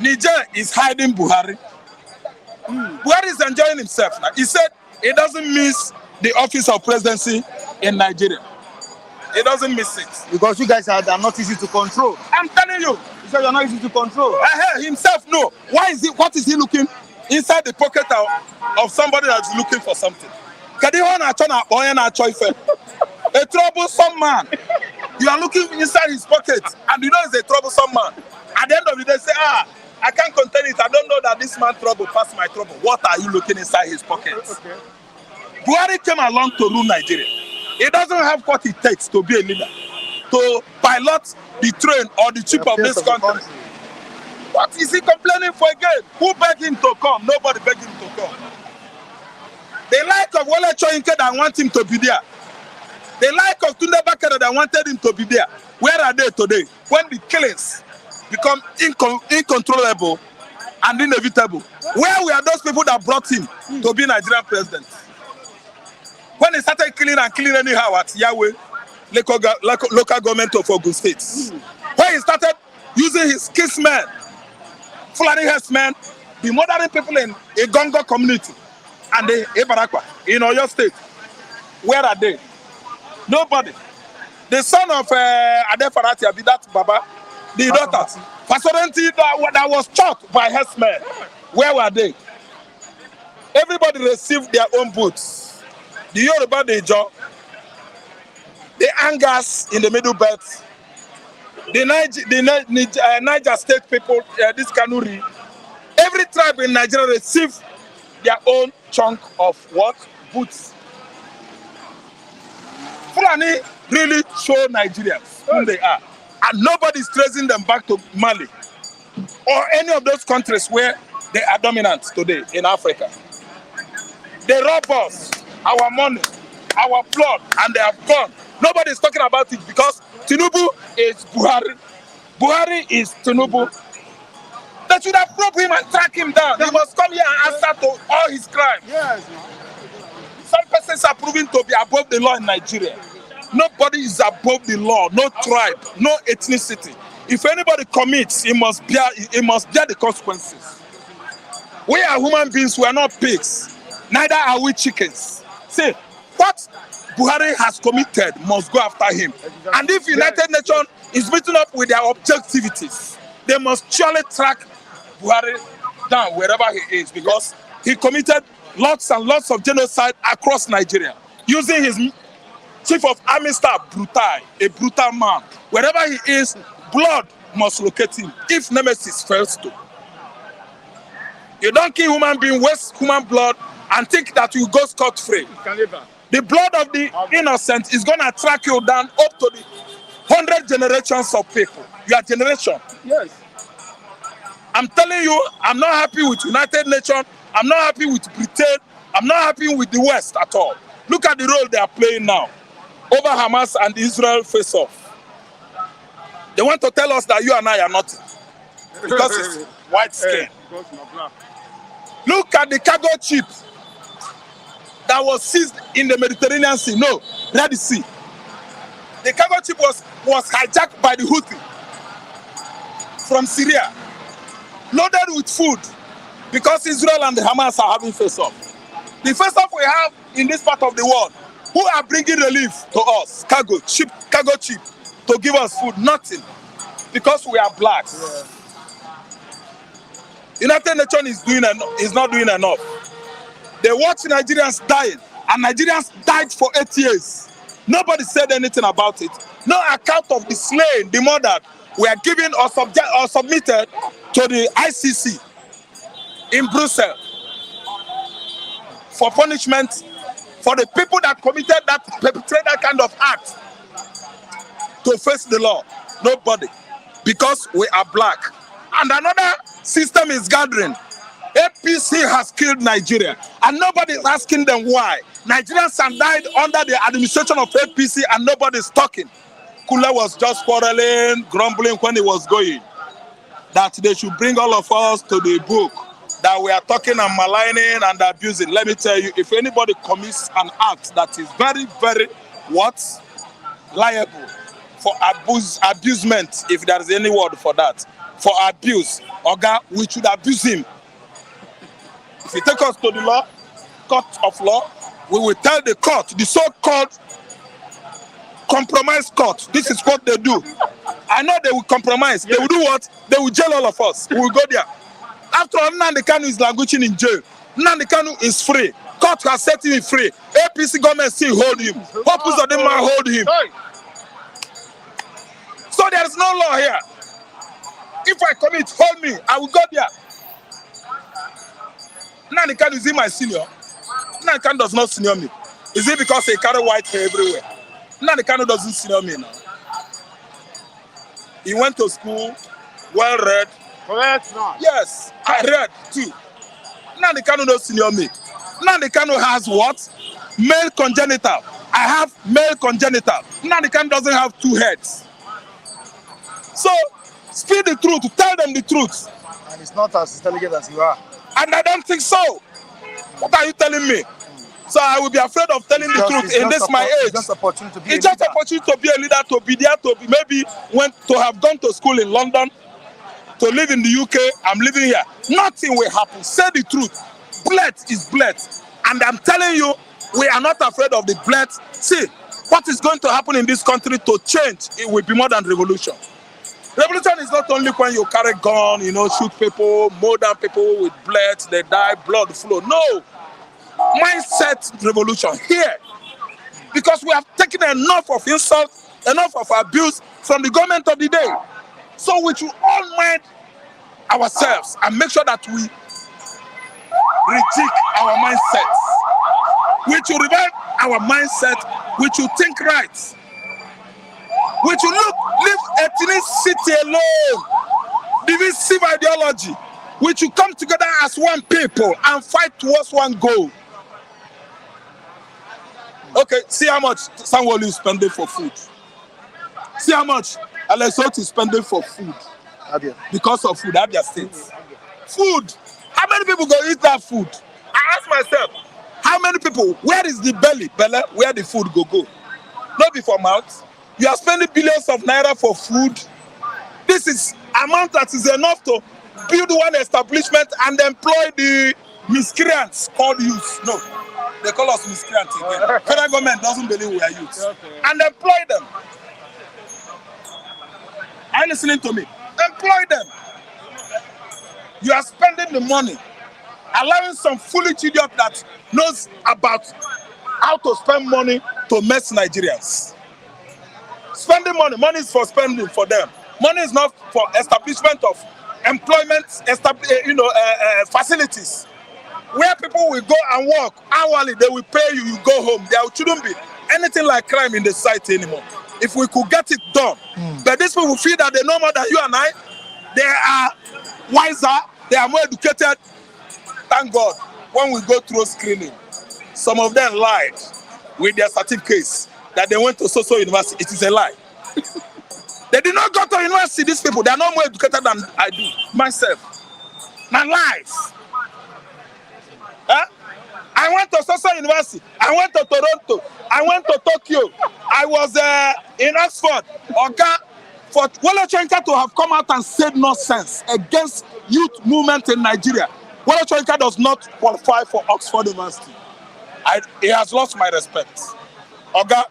B: Niger is hiding Buhari. Buhari is enjoying himself now. He said he doesn't miss the office of presidency in Nigeria. He doesn't miss it.
A: Because you guys are not easy to control.
B: I'm telling you.
A: He said you're not easy to control.
B: Himself, no. What is he looking? Inside the pocket of somebody that's looking for something. A troublesome man. You are looking inside his pocket and you know he's a troublesome man. At the end of the day, say, I can't contain it. I don't know that this man trouble passed my trouble. What are you looking inside his pocket? Okay. Buhari came along to rule Nigeria. He doesn't have what it takes to be a leader, to pilot the train or the ship of this country. What is he complaining for again? Who begged him to come? Nobody begged him to come. The like of Wole Soyinka that want him to be there. The like of Tunde Bakare that wanted him to be there. Where are they today? When the killings become incontrollable and inevitable. Where were those people that brought him to be Nigerian president? When he started killing anyhow at Yahweh, local government of Ogun State. When he started using his kinsmen Fulani herdsmen be murdering people in a Gongo community and the Ibarakwa in Oyo State. Where are they? Nobody. The son of Ade Farati Abidat Baba, the daughter, Fasorenti that was shot by herdsmen. Where were they? Everybody received their own boots. The Yoruba Dejo, the Angas in the Middle Belt, the Niger State people, this Kanuri, every tribe in Nigeria received their own chunk of what? Boots. Fulani really show Nigerians who they are. And nobody is tracing them back to Mali or any of those countries where they are dominant today in Africa. They rob us, our money, our blood, and they have gone. Nobody is talking about it because Tinubu is Buhari. Buhari is Tinubu. They should have probed him and track him down. He must come here and answer to all his crimes. Yes. Some persons are proven to be above the law in Nigeria. Nobody is above the law, no tribe, no ethnicity. If anybody commits, he must bear the consequences. We are human beings, we are not pigs. Neither are we chickens. See, what Buhari has committed must go after him. And if United Nations is meeting up with their objectivities, they must surely track Buhari down wherever he is, because he committed lots and lots of genocide across Nigeria using his chief of army staff, a brutal man. Wherever he is, blood must locate him if nemesis fails to. You don't kill human being, waste human blood, and think that you go scot-free. The blood of the innocent is going to track you down up to the 100 generations of people. Your generation. Yes. I'm telling you, I'm not happy with United Nations. I'm not happy with Britain. I'm not happy with the West at all. Look at the role they are playing now over Hamas and Israel face-off. They want to tell us that you and I are nothing because it's white skin. Look at the cargo ship that was seized in the Mediterranean Sea. No, Red Sea. The cargo ship was hijacked by the Houthi from Syria, loaded with food, because Israel and the Hamas are having face-off. The face-off we have in this part of the world, who are bringing relief to us? Cargo ship, to give us food, nothing, because we are blacks. Yeah. United Nations is not doing enough. They watch Nigerians dying, and Nigerians died for 8 years. Nobody said anything about it. No account of the slain, the murdered, were given or submitted to the ICC in Brussels for punishment for the people that perpetrated that kind of act to face the law. Nobody, because we are black. And another system is gathering. APC has killed Nigeria, and nobody is asking them why. Nigerians have died under the administration of APC, and nobody is talking. Kula was just quarreling, grumbling when he was going, that they should bring all of us to the book, that we are talking and maligning and abusing. Let me tell you, if anybody commits an act that is very, very, liable for abusement, if there is any word for that, for abuse, Oga, we should abuse him. If you take us to the law, court of law, we will tell the court, the so-called compromise court, this is what they do. I know they will compromise. They will do what? They will jail all of us. We will go there. After all, Nnamdi Kanu is languishing in jail. Nnamdi Kanu is free. Court has set him free. APC government still hold him. Purpose of the man hold him. So there is no law here. If I commit, hold me. I will go there. Nnamdi Kanu is he my senior? Nnamdi Kanu does not senior me. Is it because he carry white hair everywhere? Nnamdi Kanu doesn't senior me now. He went to school, well read.
G: Correct now.
B: Yes, I read too. Nnamdi Kanu doesn't senior me. Nnamdi Kanu has what? Male congenital. I have male congenital. Nnamdi Kanu doesn't have two heads. So, speak the truth, tell them the truth.
A: And it's not as intelligent as you are.
B: And I don't think so. What are you telling me? So I will be afraid of telling the truth in this my age.
A: It's just opportunity to be
B: it's just opportunity to be a leader, to be there, to be maybe to have gone to school in London, to live in the UK, I'm living here. Nothing will happen. Say the truth. Blood is blood. And I'm telling you, we are not afraid of the blood. See, what is going to happen in this country to change, it will be more than revolution. Revolution is not only when you carry gun, shoot people, mow down people with blood, they die, blood flow. No. Mindset revolution here. Because we have taken enough of insult, enough of abuse from the government of the day. So we should all mind ourselves and make sure that we rejig our mindsets. We should revive our mindset. We should think right. We should leave ethnicity alone. Divisive ideology. We should come together as one people and fight towards one goal. Okay, see how much Sanwo-Olu is spending for food. See how much Alexot is spending for food. Because of food, Abia State. Food. How many people go eat that food? I ask myself, how many people, where is the belly, where the food go? Not before mouth. You are spending billions of naira for food. This is amount that is enough to build one establishment and employ the miscreants called youths. No, they call us miscreants again. Federal government doesn't believe we are youths. Okay. And employ them. Are you listening to me? Employ them. You are spending the money, allowing some foolish idiot that knows about how to spend money to mess Nigerians. Spending money is for spending for them. Money is not for establishment of employment, facilities. Where people will go and work hourly, they will pay you, you go home. There shouldn't be anything like crime in the society anymore. If we could get it done. But these people feel that they know more than you and I. They are wiser, they are more educated. Thank God, when we go through screening, some of them lied with their certificates that they went to social university. It is a lie. They did not go to university, these people. They are not more educated than I do, myself. My life. Huh? I went to social university. I went to Toronto. I went to Tokyo. I was in Oxford. Okay? For Wole Soyinka to have come out and said nonsense against youth movement in Nigeria, Wole Soyinka does not qualify for Oxford University. He has lost my respect. Okay?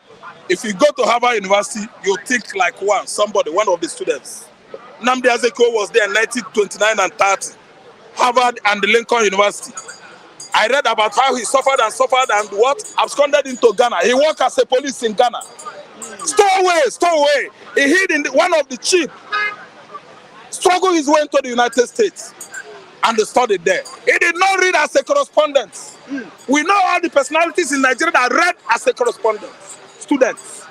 B: If you go to Harvard University, you think like one of the students. Nnamdi Azikiwe was there in 1929 and 30. Harvard and the Lincoln University. I read about how he suffered and absconded into Ghana. He worked as a police in Ghana. Stowaway. He hid in one of the chief. Struggled his way into the United States and studied there. He did not read as a correspondent. We know all the personalities in Nigeria that read as a correspondent. Students.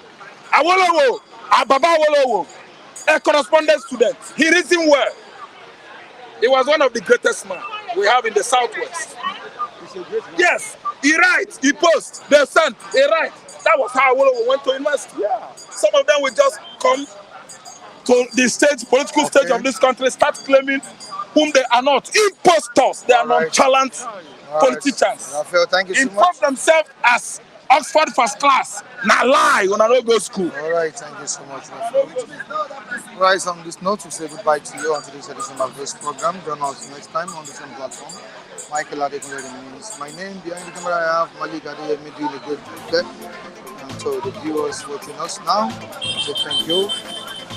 B: Awolowo, Baba Awolowo, a correspondent student. He reasoned well. He was one of the greatest men we have in the Southwest. Yes, he writes, he posts, they send, he writes. That was how Awolowo went to university. Yeah. Some of them will just come to the political stage of this country, start claiming whom they are not. Impostors, they are nonchalant politicians.
A: Raphael, thank you so much.
B: Impose themselves as Oxford first class. Now lie when I don't go school.
A: All right, thank you so much, Raphael. Right, on this note, we say goodbye to you on today's edition of this program. Join us next time on the same platform. Michael Adekunle remains my name. Behind the camera, I have Malik Adeyemi doing a good job. And so the viewers watching us now, say thank you.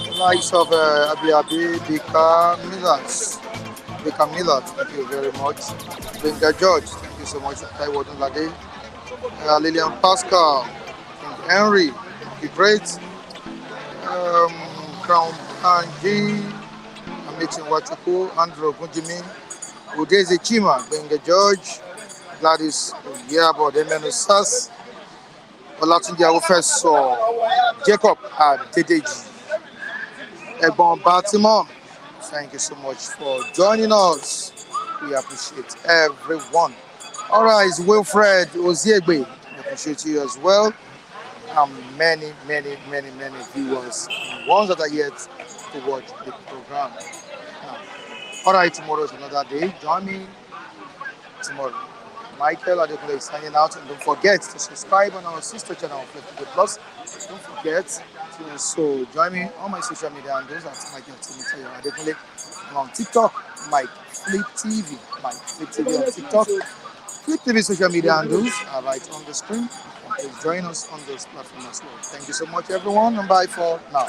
A: The likes of Abi Bika Millard, thank you very much. Benga George, thank you so much. Taiwo Dunlade. Lillian Pascal, King Henry, the great, Crown Kanji, Amitin Wachuku, Andrew Gunjimin, Udeze Chima, Benga George, Gladys Yabo, Demenu Sass, Olatunji Professor Jacob Adedeji, Egbon Baltimore. Thank you so much for joining us. We appreciate everyone. All right, Wilfred Oziegbe, I appreciate you as well. And many viewers, ones that are yet to watch the program. All right, tomorrow is another day. Join me tomorrow. Michael Adekunle is signing out, and don't forget to subscribe on our sister channel, 50 Plus. Don't forget to So join me on my social media handles at Michael Timothy Adekunle. And on TikTok, Mike Flip TV. Mike Flip TV on TikTok. Flip TV social media handles are right on the screen. And please join us on those platforms as well. Thank you so much, everyone, and bye for now.